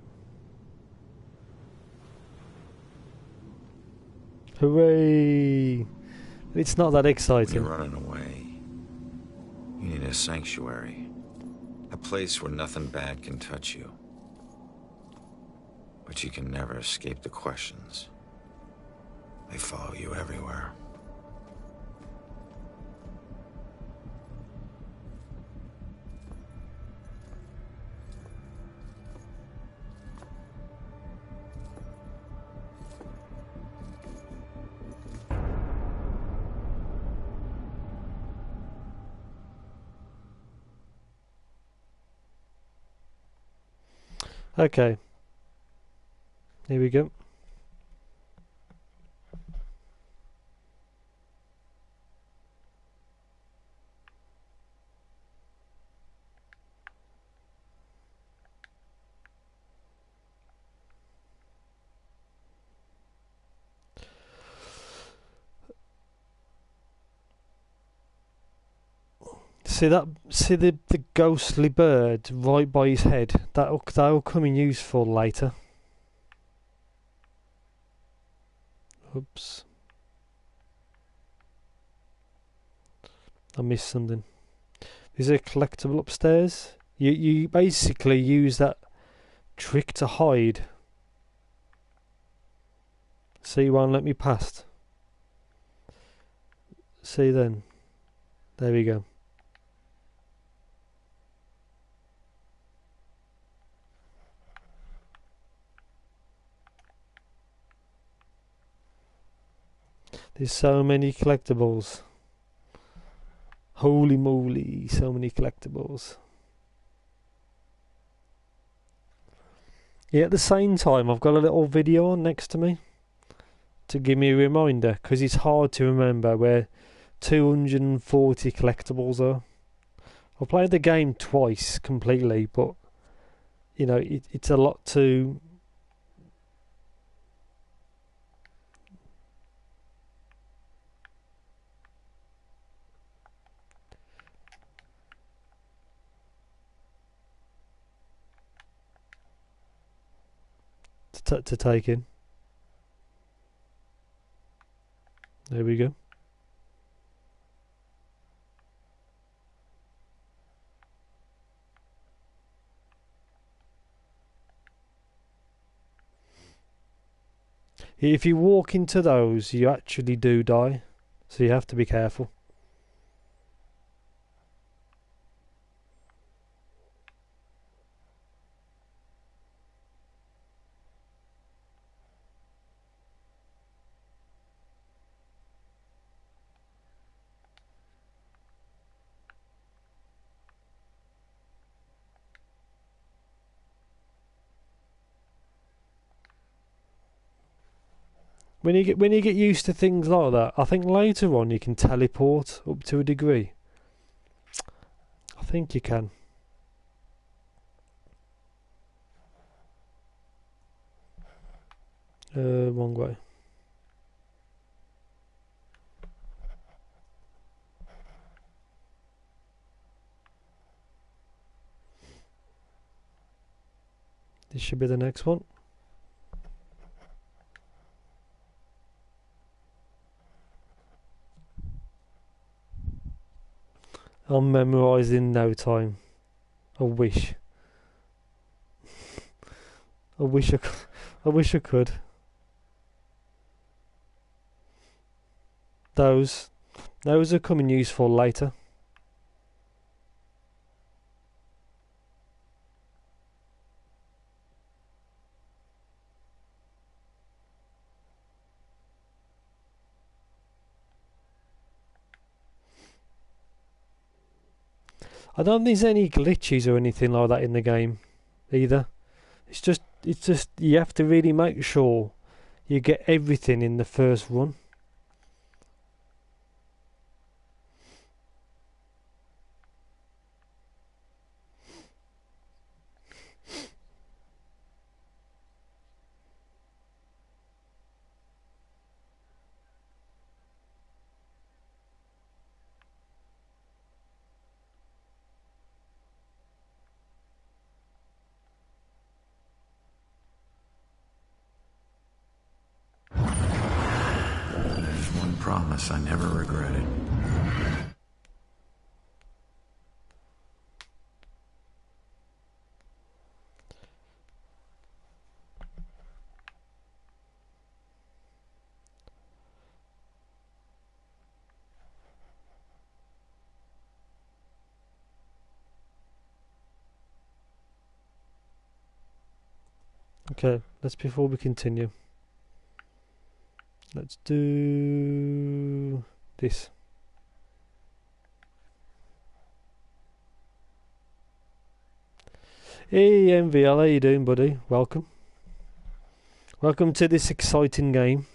Speaker 1: Hooray! It's not that exciting.
Speaker 13: You're running away. You need a sanctuary. A place where nothing bad can touch you. But you can never escape the questions. They follow you everywhere.
Speaker 1: Okay. Here we go. See the ghostly bird right by his head. That'll come in useful later. Oops. I missed something. Is there a collectible upstairs? You basically use that trick to hide. See, you won't let me past. See then. There we go. There's so many collectibles. Holy moly, so many collectibles. Yeah, at the same time, I've got a little video on next to me to give me a reminder, because it's hard to remember where 240 collectibles are. I've played the game twice completely, but you know, it's a lot to take in. There we go. If you walk into those, you actually do die, so you have to be careful. When you get used to things like that, I think later on you can teleport up to a degree. I think you can. Wrong way. This should be the next one. I'll memorise in no time. I wish. I wish I could. Those are coming useful later. I don't think there's any glitches or anything like that in the game either. It's just you have to really make sure you get everything in the first run.
Speaker 13: promise I never regretted.
Speaker 1: Okay, let's before we continue. Let's do this. Hey MVL, how you doing, buddy? Welcome. Welcome to this exciting game.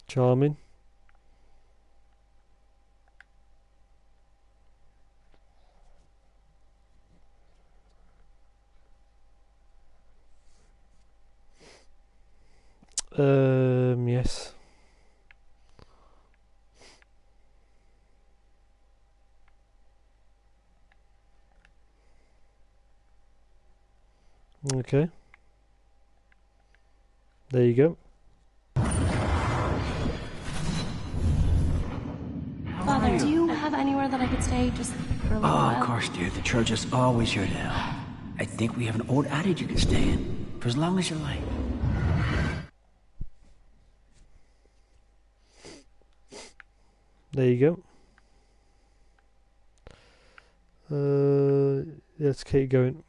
Speaker 1: Charming. Yes. Okay. There you go.
Speaker 18: Father, do you have anywhere that I could stay just for a little while?
Speaker 15: Of course, dear. The church is always your help. I think we have an old adage you can stay in for as long as you like.
Speaker 1: There you go. Let's keep going.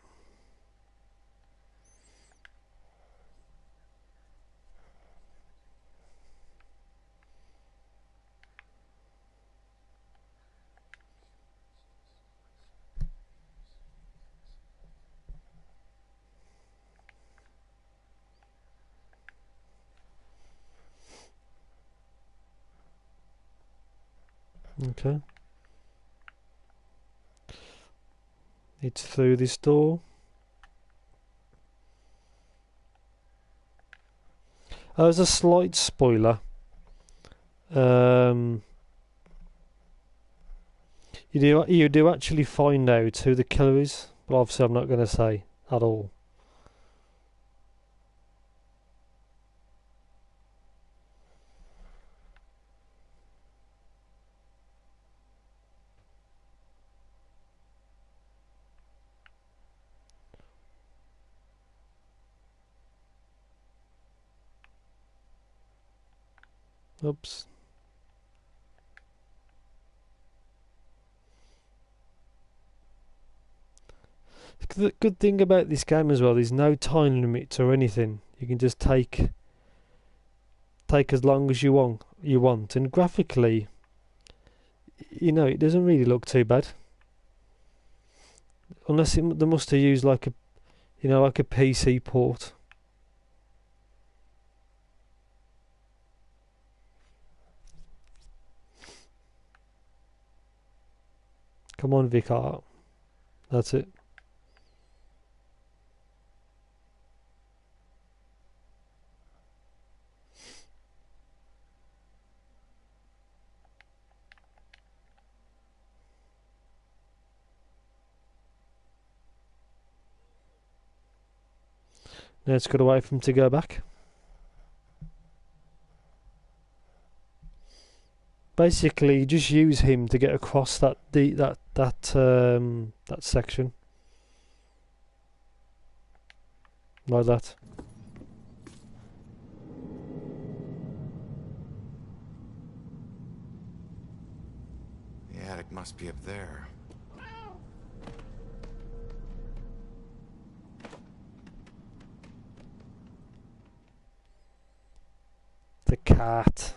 Speaker 1: Okay. It's through this door. As a slight spoiler, you do actually find out who the killer is, but obviously I'm not going to say at all. Oops. The good thing about this game as well, there's no time limit or anything. You can just take as long as you want, and graphically, you know, it doesn't really look too bad. Unless they must have used like a PC port. Come on, Vicar. That's it. Now it's got to wait for him to go back. Basically, you just use him to get across that section, like that.
Speaker 13: The attic must be up there.
Speaker 1: The cat.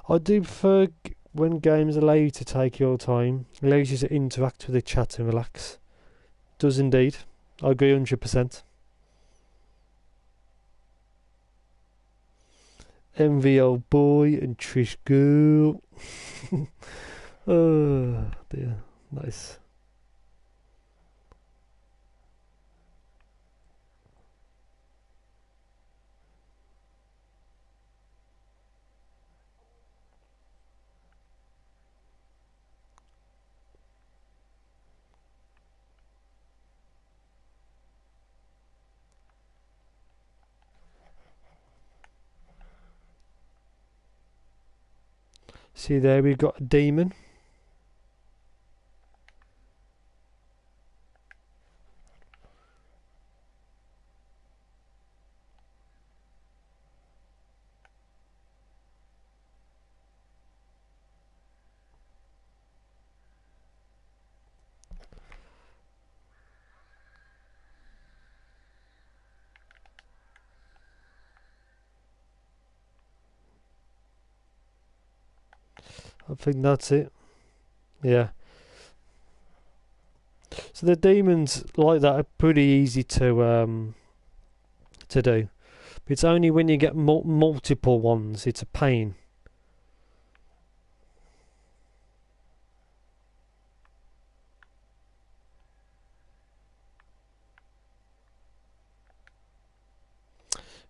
Speaker 1: I do prefer when games allow you to take your time, allows you to interact with the chat and relax. Does indeed. I agree 100%. Envy old boy and Trish girl. Oh dear, nice. See there, we've got a demon. I think that's it. Yeah. So the demons like that are pretty easy to do. But it's only when you get multiple ones, it's a pain.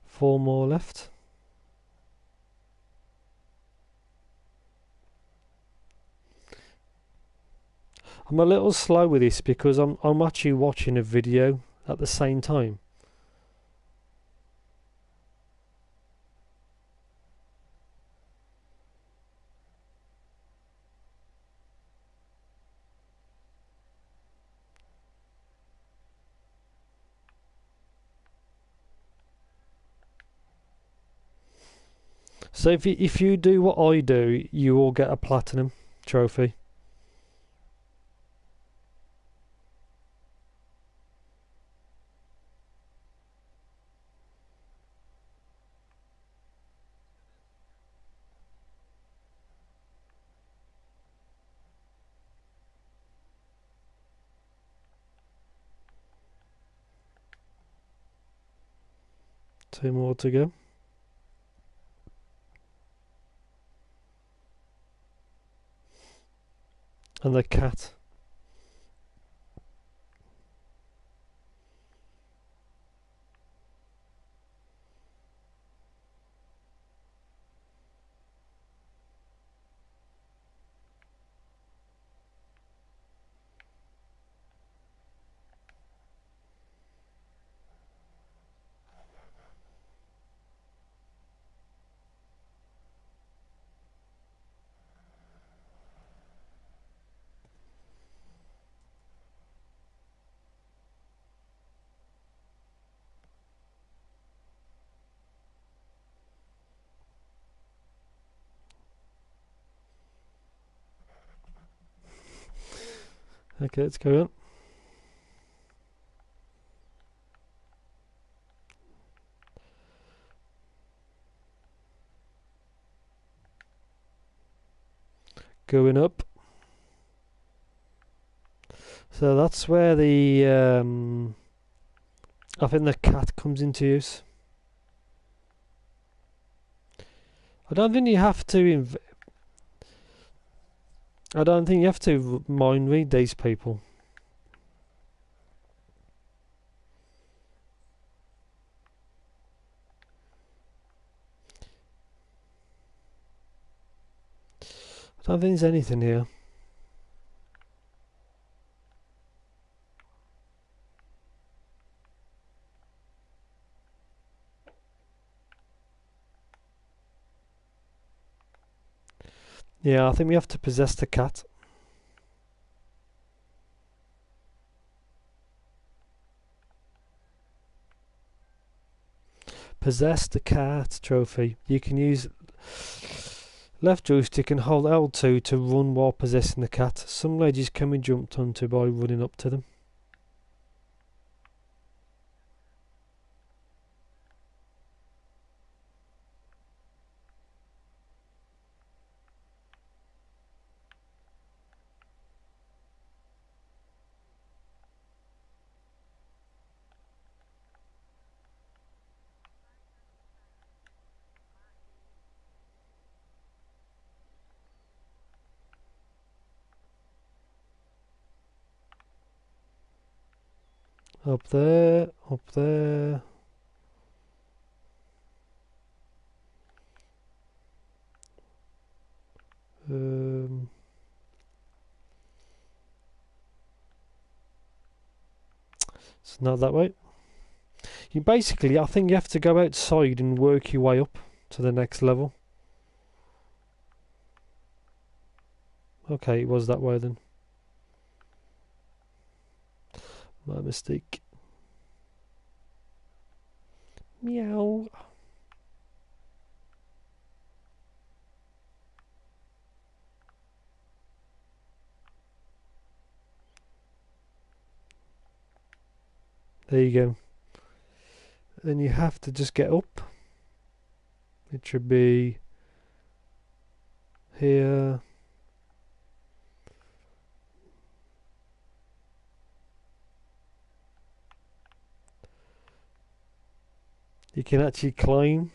Speaker 1: Four more left. I'm a little slow with this because I'm actually watching a video at the same time. So if you do what I do, you will get a platinum trophy. Two more to go. And the cat. Okay, let's go on. Going up. So that's where the I think the cat comes into use. I don't think you have to I don't think you have to mind read these people. I don't think there's anything here. Yeah, I think we have to possess the cat. Possess the cat trophy. You can use left joystick and hold L2 to run while possessing the cat. Some ledges can be jumped onto by running up to them. Up there, up there. It's not that way. You basically, I think you have to go outside and work your way up to the next level. Okay, it was that way then. My mistake. Meow. There you go. And you have to just get up. It should be here. You can actually climb.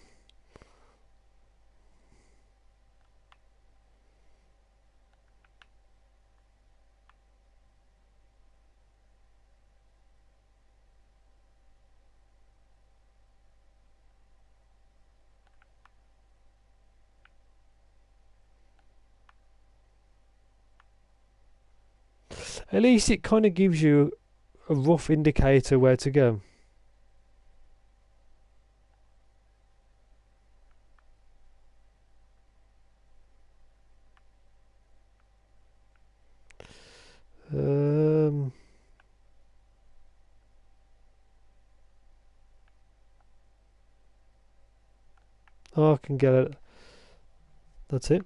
Speaker 1: At least it kind of gives you a rough indicator where to go. Oh, I can get it. That's it.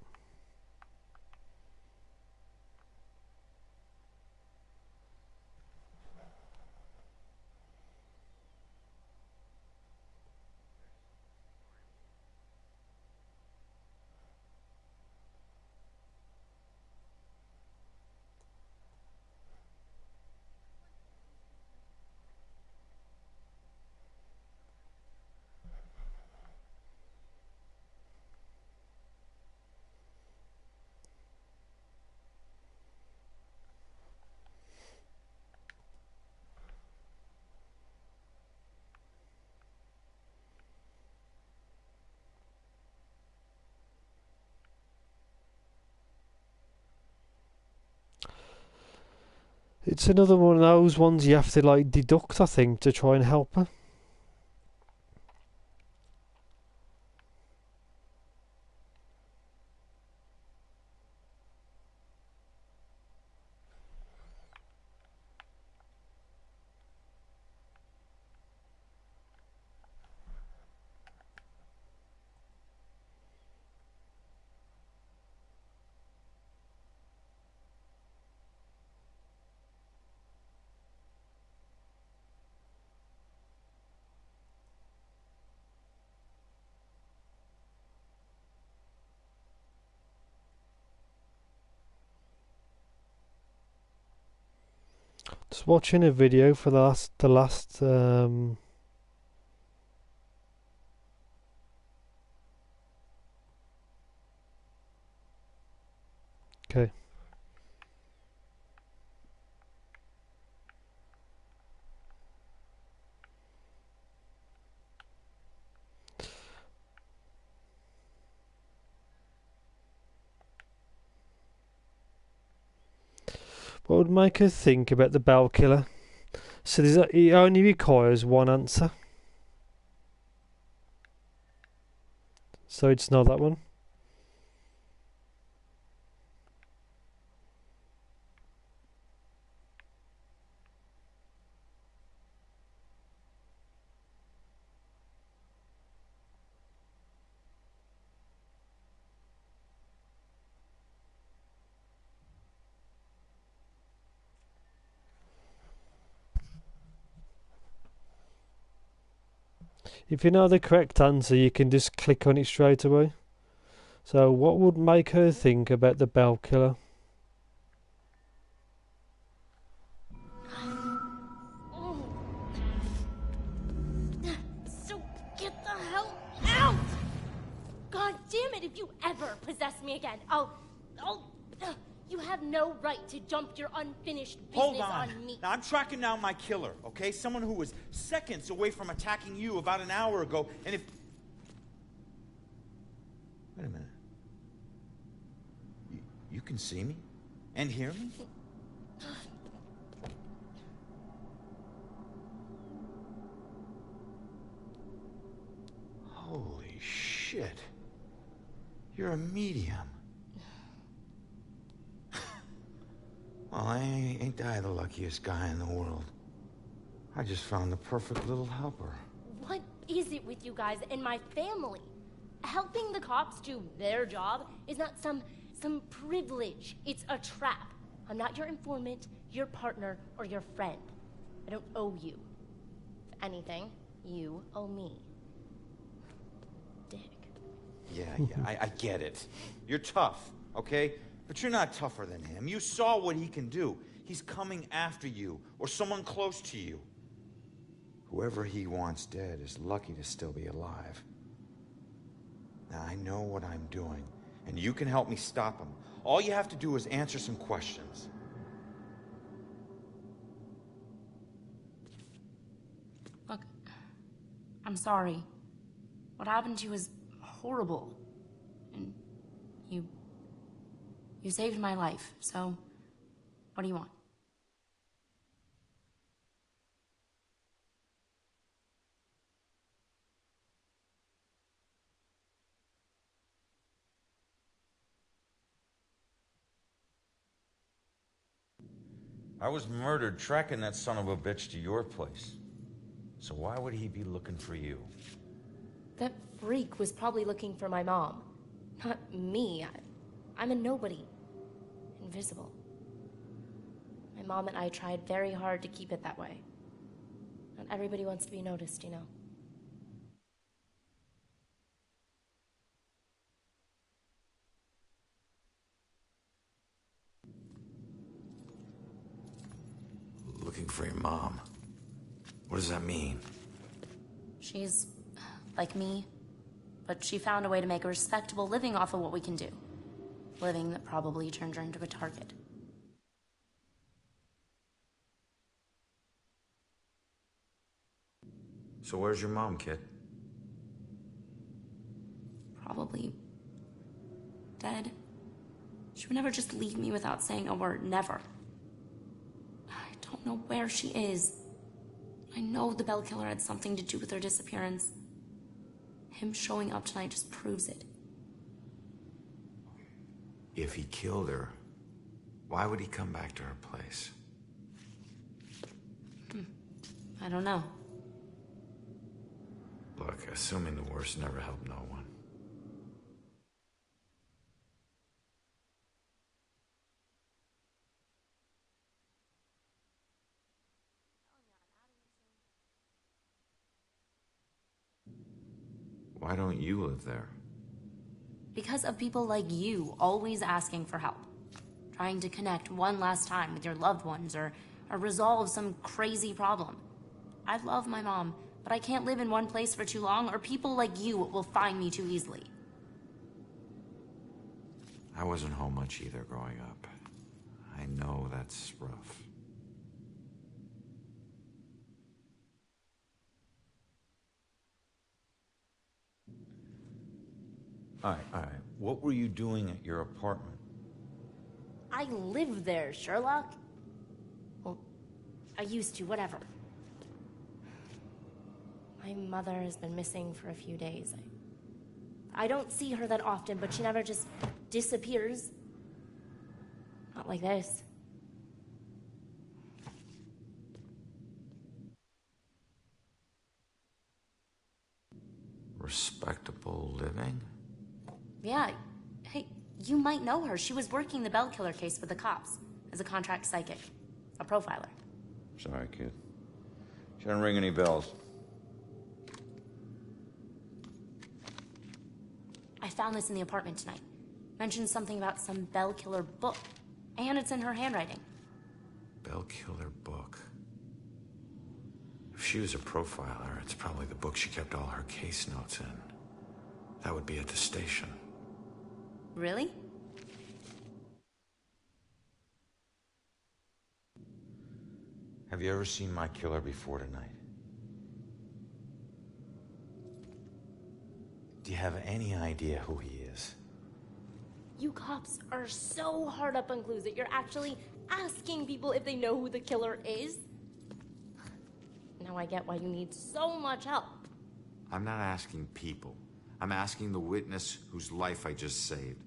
Speaker 1: It's another one of those ones you have to like deduct, I think, to try and help her. Just watching a video for the last okay. What would make her think about the bell killer? So it only requires one answer. So it's not that one. If you know the correct answer, you can just click on it straight away. So, what would make her think about the bell killer?
Speaker 19: So get the hell out! God damn it, if you ever possess me again, you have no right to dump your unfinished business on me.
Speaker 5: Now, I'm tracking down my killer, okay? Someone who was seconds away from attacking you about an hour ago, and if... Wait a minute. You can see me? And hear me? Holy shit. You're a medium. Well, ain't I the luckiest guy in the world? I just found the perfect little helper.
Speaker 19: What is it with you guys and my family? Helping the cops do their job is not some privilege. It's a trap. I'm not your informant, your partner, or your friend. I don't owe you. If anything, you owe me. Dick.
Speaker 5: Yeah, I get it. You're tough, okay? But you're not tougher than him. You saw what he can do. He's coming after you, or someone close to you. Whoever he wants dead is lucky to still be alive. Now, I know what I'm doing, and you can help me stop him. All you have to do is answer some questions.
Speaker 18: Look, I'm sorry. What happened to you is horrible. And you saved my life, so what do you want?
Speaker 5: I was murdered tracking that son of a bitch to your place. So why would he be looking for you?
Speaker 19: That freak was probably looking for my mom. Not me. I'm a nobody. Invisible. My mom and I tried very hard to keep it that way. Not everybody wants to be noticed, you know.
Speaker 13: Looking for your mom. What does that mean?
Speaker 18: She's like me, but she found a way to make a respectable living off of what we can do. Living that probably turned her into a target.
Speaker 13: So where's your mom, kid?
Speaker 18: Probably dead. She would never just leave me without saying a word, never. I don't know where she is. I know the Bell Killer had something to do with her disappearance. Him showing up tonight just proves it.
Speaker 13: If he killed her, why would he come back to her place?
Speaker 18: I don't know.
Speaker 13: Look, assuming the worst never helped no one. Why don't you live there?
Speaker 18: Because of people like you always asking for help. Trying to connect one last time with your loved ones or resolve some crazy problem. I love my mom, but I can't live in one place for too long or people like you will find me too easily.
Speaker 13: I wasn't home much either growing up. I know that's rough.
Speaker 5: All right. What were you doing at your apartment?
Speaker 19: I live there, Sherlock. Well, I used to, whatever. My mother has been missing for a few days. I don't see her that often, but she never just disappears. Not like this.
Speaker 13: Respectable living?
Speaker 18: Yeah. Hey, you might know her. She was working the Bell Killer case with the cops as a contract psychic. A profiler.
Speaker 5: Sorry, kid. She didn't ring any bells.
Speaker 18: I found this in the apartment tonight. Mentioned something about some Bell Killer book. And it's in her handwriting.
Speaker 13: Bell Killer book. If she was a profiler, it's probably the book she kept all her case notes in. That would be at the station.
Speaker 18: Really?
Speaker 5: Have you ever seen my killer before tonight? Do you have any idea who he is?
Speaker 19: You cops are so hard up on clues that you're actually asking people if they know who the killer is. Now I get why you need so much help.
Speaker 13: I'm not asking people. I'm asking the witness whose life I just saved.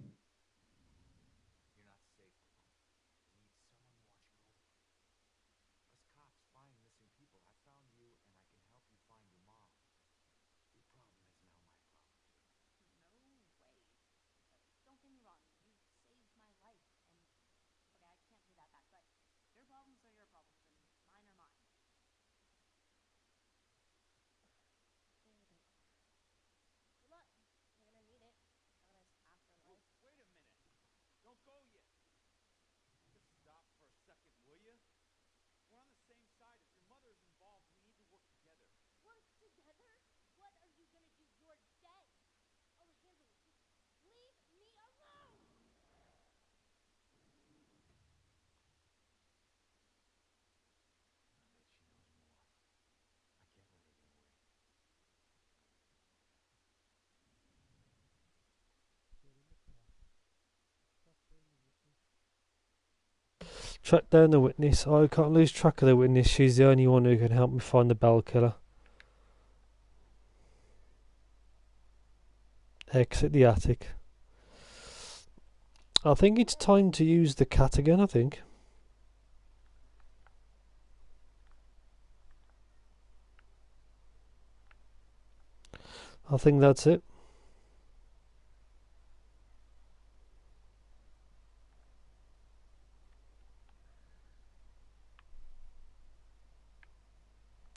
Speaker 1: Track down the witness. I can't lose track of the witness. She's the only one who can help me find the Bell Killer. Exit the attic. I think it's time to use the cat again, I think. I think that's it.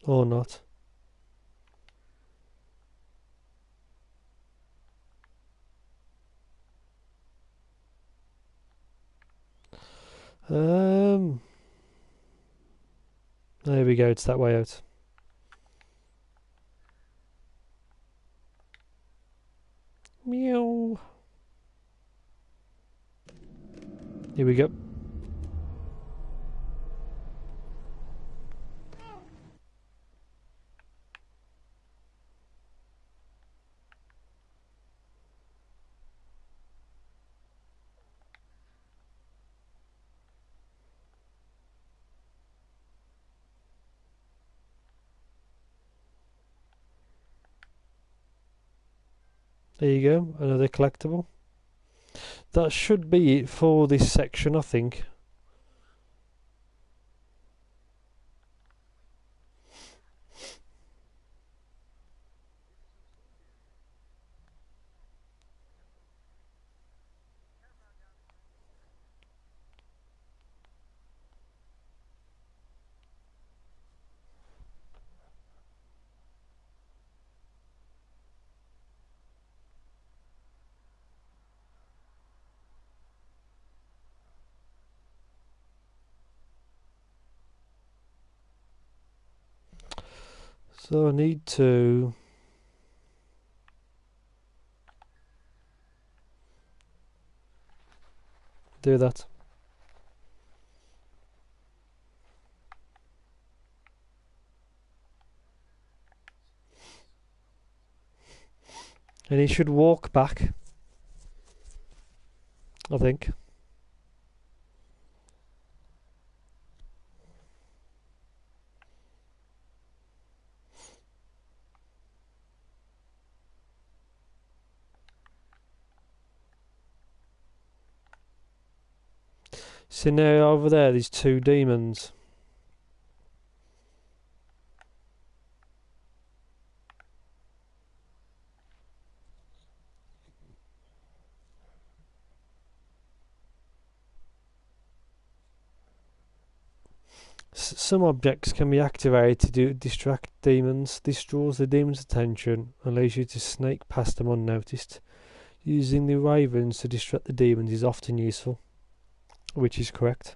Speaker 1: Or not. There we go, it's that way out. Meow. Here we go. There you go, another collectible. That should be it for this section, I think. So I need to do that. And he should walk back, I think. See now over there, these two demons. Some objects can be activated to distract demons. This draws the demon's attention and allows you to snake past them unnoticed. Using the ravens to distract the demons is often useful, which is correct.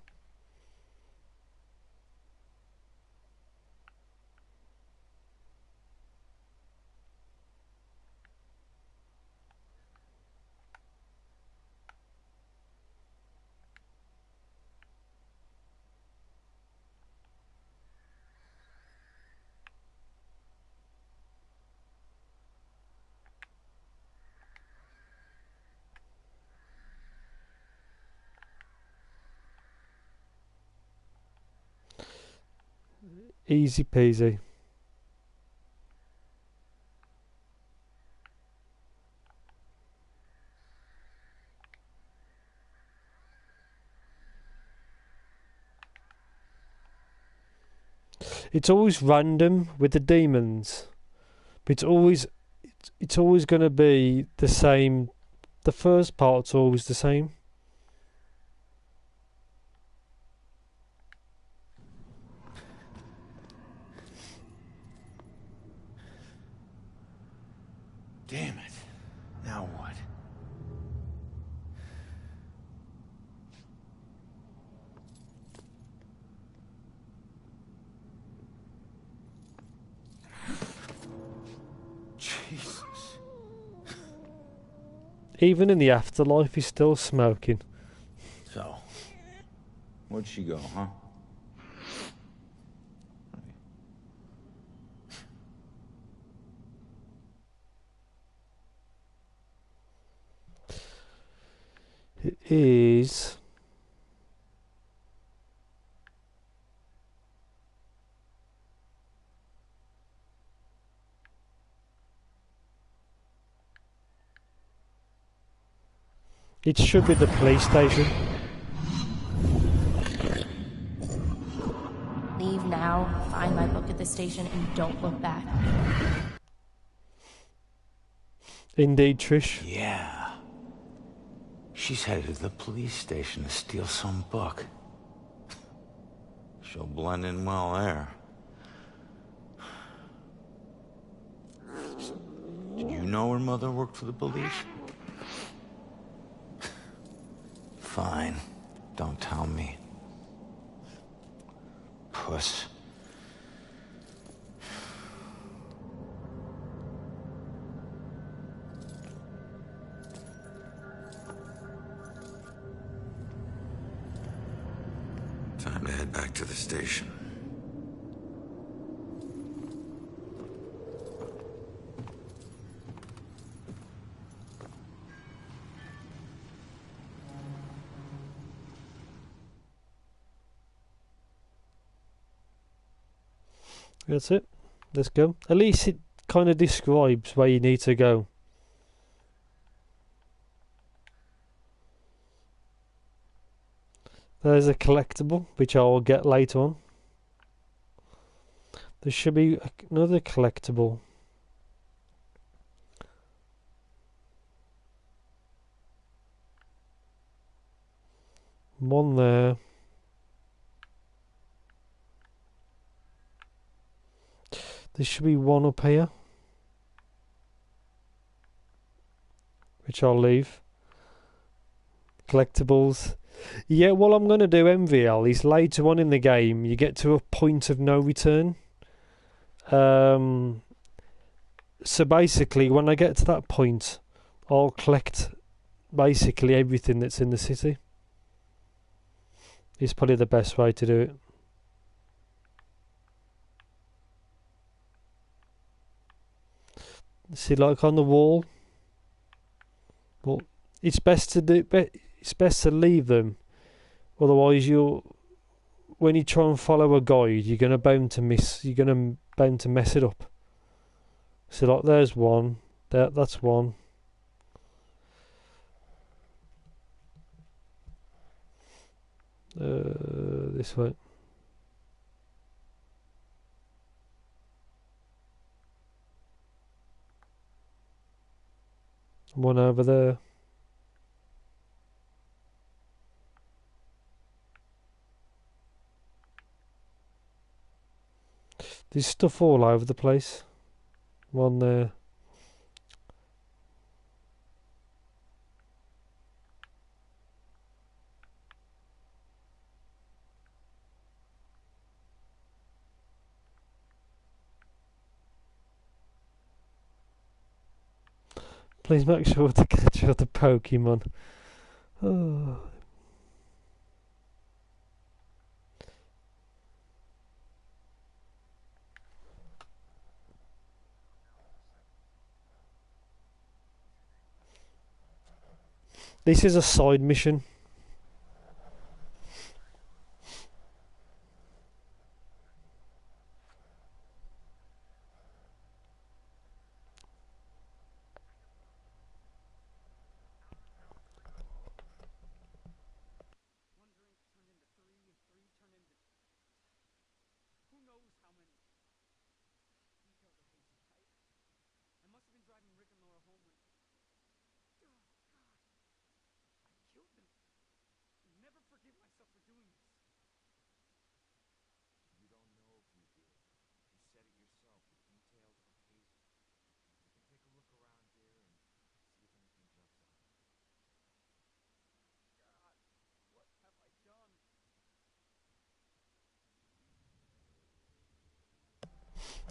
Speaker 1: Easy peasy. It's always random with the demons, but it's always going to be the same. The first part's always the same.
Speaker 5: Damn it. Now what? Jesus.
Speaker 1: Even in the afterlife, he's still smoking.
Speaker 5: So, where'd she go, huh?
Speaker 1: It is. It should be the police station.
Speaker 19: Leave now, find my book at the station, and don't look back.
Speaker 1: Indeed, Trish.
Speaker 5: Yeah. She's headed to the police station to steal some book. She'll blend in well there. Did you know her mother worked for the police? Fine. Don't tell me. Puss.
Speaker 13: Time to head back to the station.
Speaker 1: That's it. Let's go. At least it kind of describes where you need to go. There's a collectible, which I will get later on. There should be another collectible. One there. There should be one up here, which I'll leave. Collectibles. Yeah, what I'm going to do, MVL, is later on in the game, you get to a point of no return. So basically, when I get to that point, I'll collect basically everything that's in the city. It's probably the best way to do it. See, like on the wall. Well, it's best to do. It's best to leave them. Otherwise, when you try and follow a guide, you're gonna bound to miss. You're gonna bound to mess it up. So, like, there's one. That's one. This way. One over there. There's stuff all over the place. One there. Please make sure to catch other Pokemon. Oh. This is a side mission.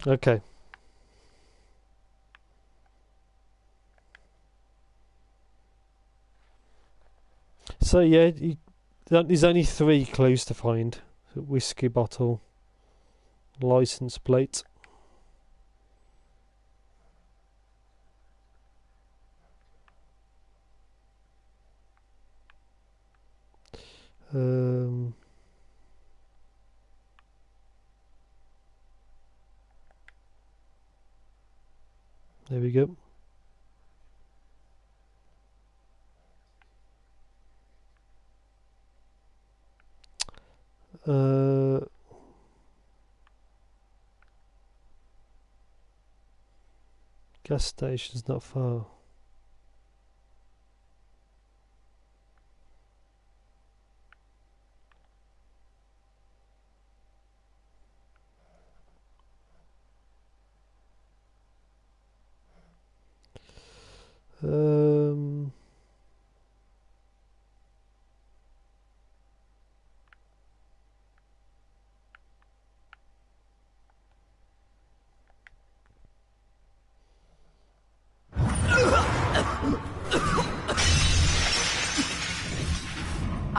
Speaker 1: Okay. So yeah, there's only 3 clues to find. Whiskey bottle, license plate. There we go. Gas station's not far.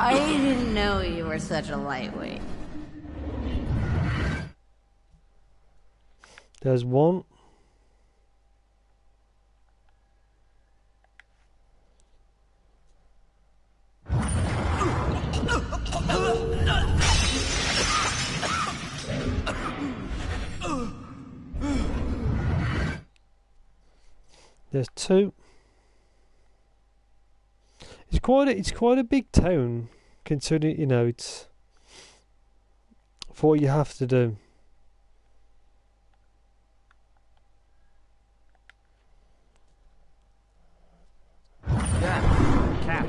Speaker 20: I didn't know you were such a lightweight.
Speaker 1: There's one. There's 2. It's quite a big town, considering, you know, it's for what you have to do.
Speaker 21: Yeah, cab.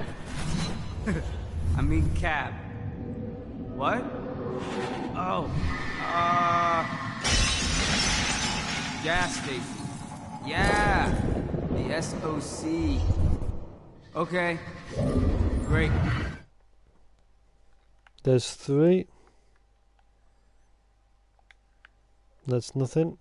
Speaker 21: I mean cab. What? Oh, gas station. Yeah, the SOC. Okay, great.
Speaker 1: There's 3. That's nothing.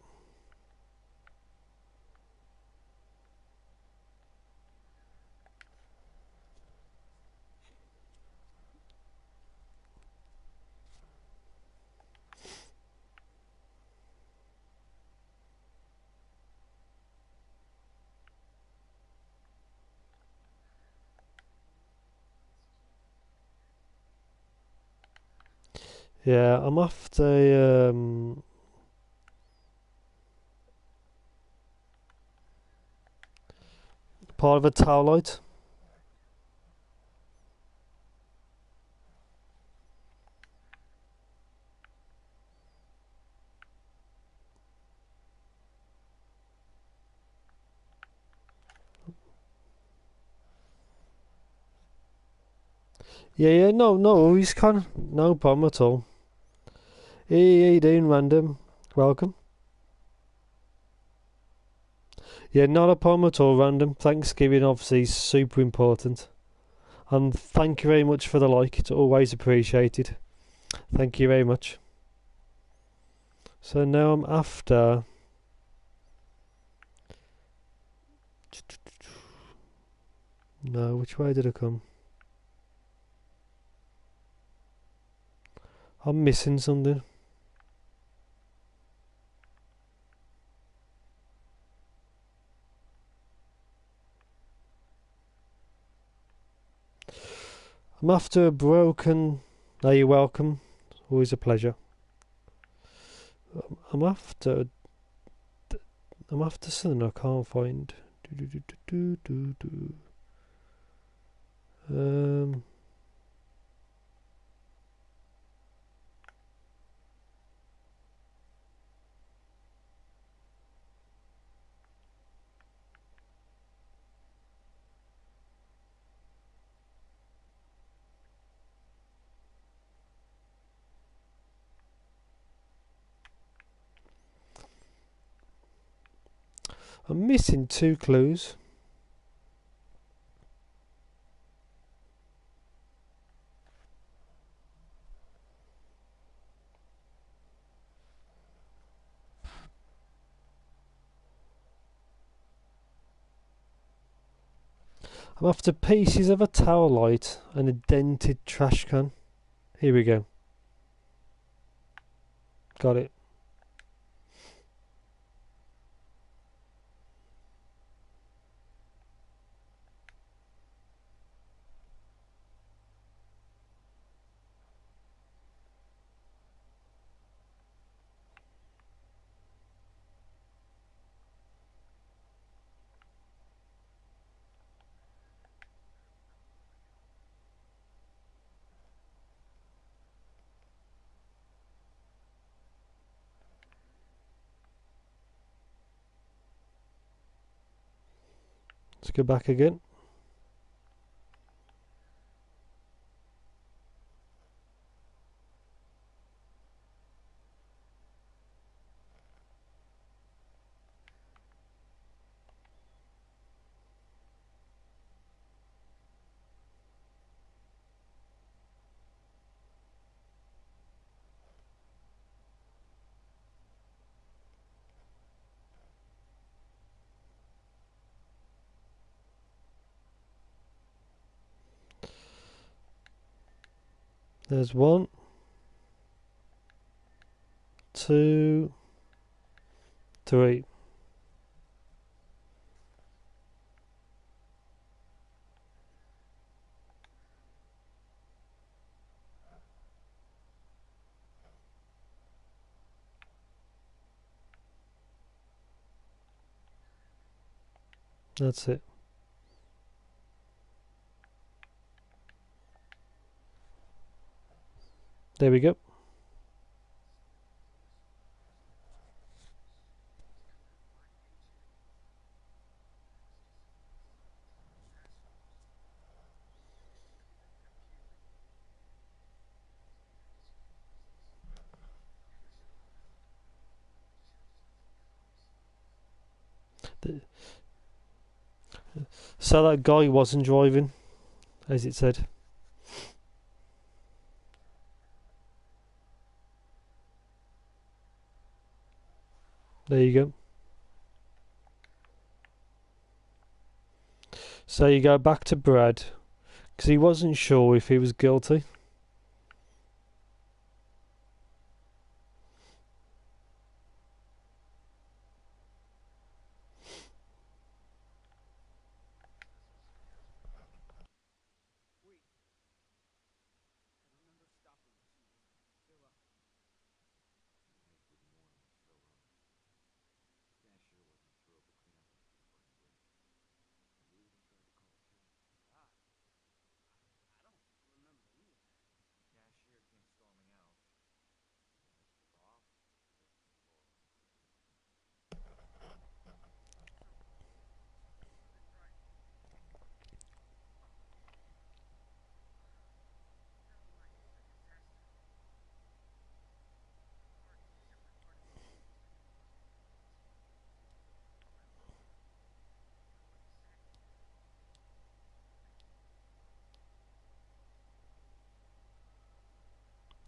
Speaker 1: Yeah, I'm after part of a tower light. Yeah, no, he's no problem at all. Hey, how you doing, random? Welcome. Yeah, not a problem at all, random. Thanksgiving obviously is super important. And thank you very much for the like, it's always appreciated. Thank you very much. So now I'm after No, which way did I come? I'm missing something. I'm after a broken... Are you welcome? Always a pleasure. I'm after something I can't find. I'm missing 2 clues. I'm after pieces of a towel light and a dented trash can. Here we go. Got it. Let's go back again. There's 1, 2, 3. That's it. There we go. So that guy wasn't driving, as it said. There you go. So you go back to Brad, because he wasn't sure if he was guilty.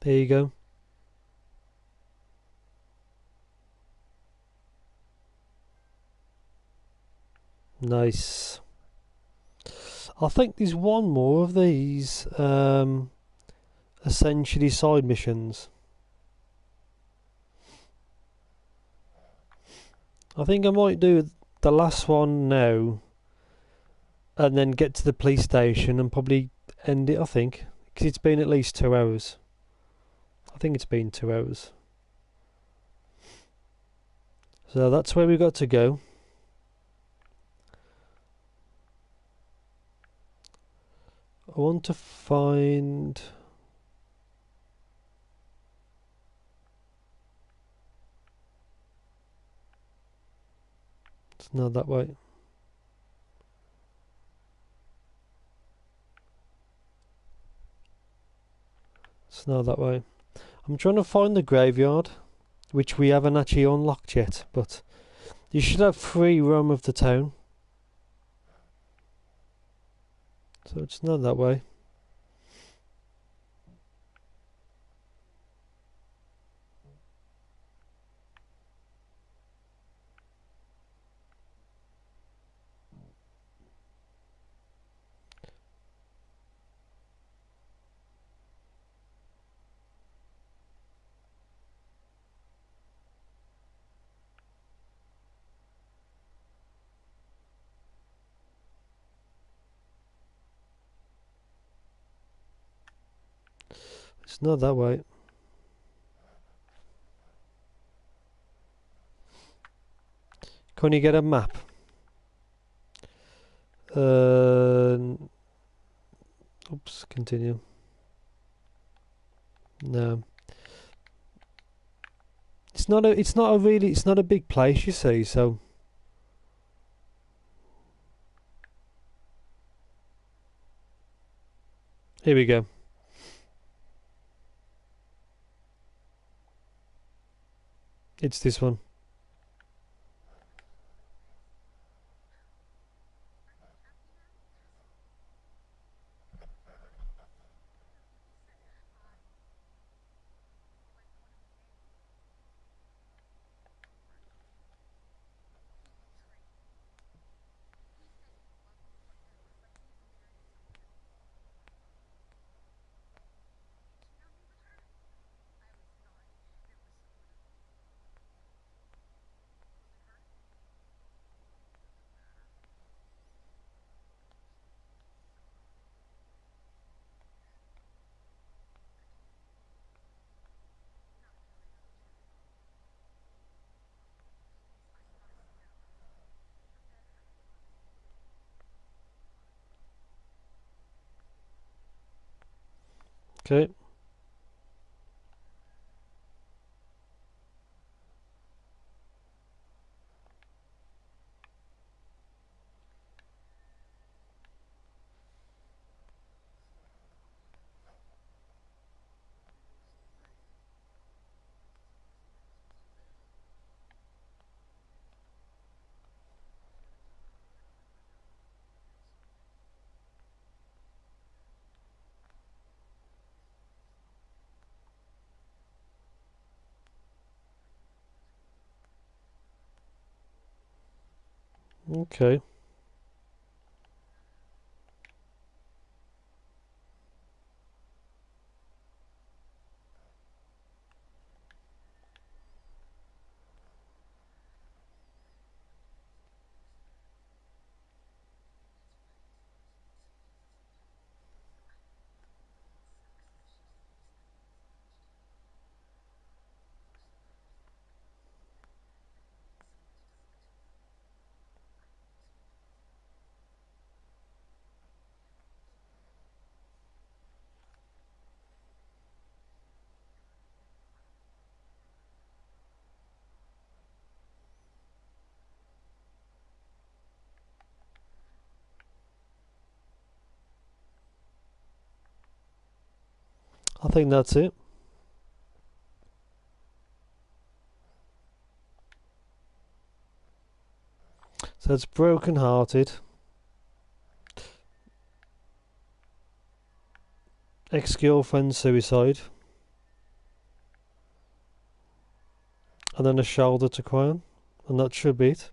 Speaker 1: There you go. Nice. I think there's one more of these essentially side missions. I think I might do the last one now and then get to the police station and probably end it, I think, because it's been at least 2 hours. I think it's been 2 hours. So that's where we got to go. I want to find... It's not that way. It's not that way. I'm trying to find the graveyard, which we haven't actually unlocked yet, but you should have free roam of the town. So it's not that way. It's not that way. Can you get a map? Oops, continue. No. It's not a big place, you see, so here we go. It's this one. Okay. Okay. I think that's it. So it's broken hearted. Ex-girlfriend suicide. And then a shoulder to cry on. And that should be it.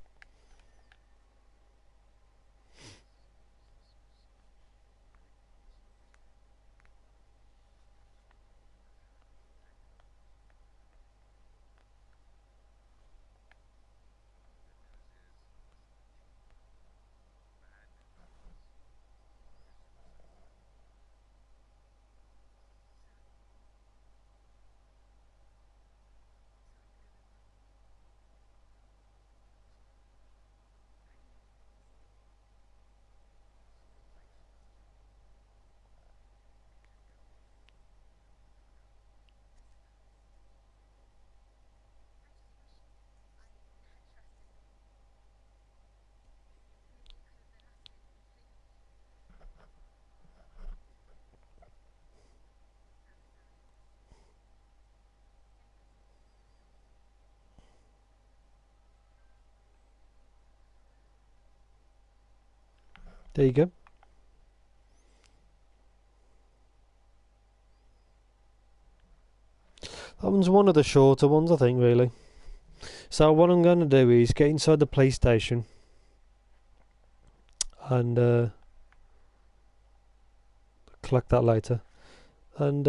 Speaker 1: There you go. That one's one of the shorter ones, I think, really. So what I'm going to do is get inside the police station and collect that later. And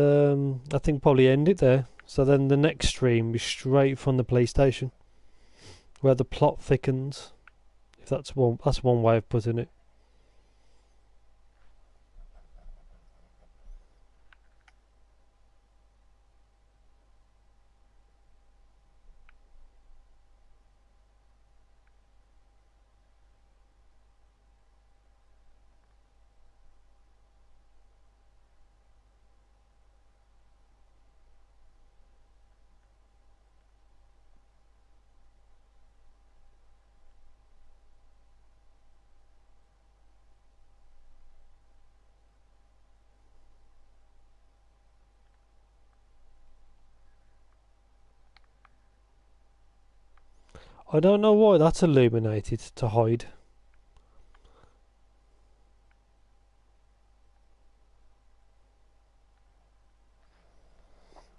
Speaker 1: I think probably end it there. So then the next stream is straight from the police station, where the plot thickens. If that's one way of putting it. I don't know why that's illuminated to hide.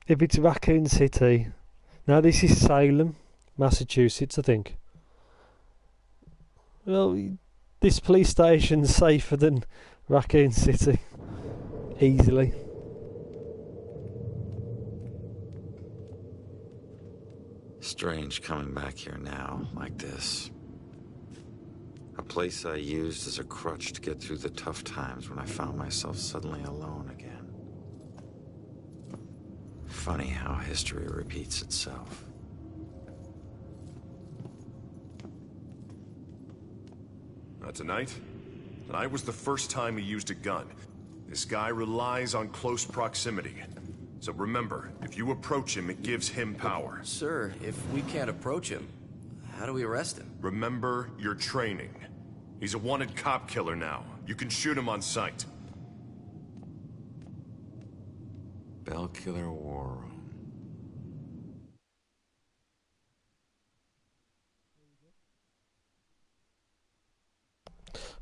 Speaker 1: If it's Raccoon City, now this is Salem, Massachusetts, I think. Well, this police station's safer than Raccoon City, easily.
Speaker 13: Strange coming back here now, like this. A place I used as a crutch to get through the tough times when I found myself suddenly alone again. Funny how history repeats itself.
Speaker 7: Tonight? Tonight was the first time he used a gun. This guy relies on close proximity. So remember, if you approach him, it gives him power.
Speaker 2: Sir, if we can't approach him, how do we arrest him?
Speaker 7: Remember your training. He's a wanted cop killer now. You can shoot him on sight.
Speaker 13: Bellkiller War Room.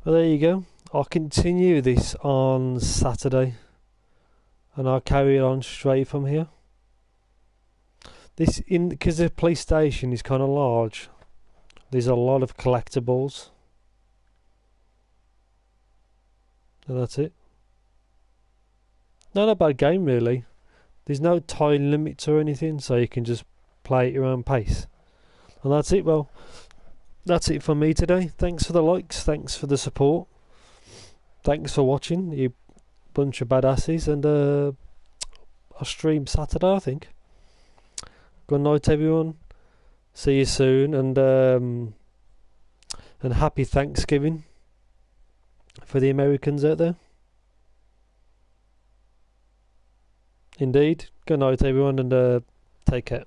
Speaker 1: Well, there you go. I'll continue this on Saturday, and I'll carry it on straight from here. Because the police station is kind of large. There's a lot of collectibles, and that's it. Not a bad game, really. There's no time limits or anything, so you can just play at your own pace. And that's it. Well, that's it for me today. Thanks for the likes, thanks for the support, thanks for watching, you bunch of badasses, and I'll stream Saturday, I think. Good night, everyone. See you soon, and happy Thanksgiving for the Americans out there. Indeed. Good night, everyone, and take care.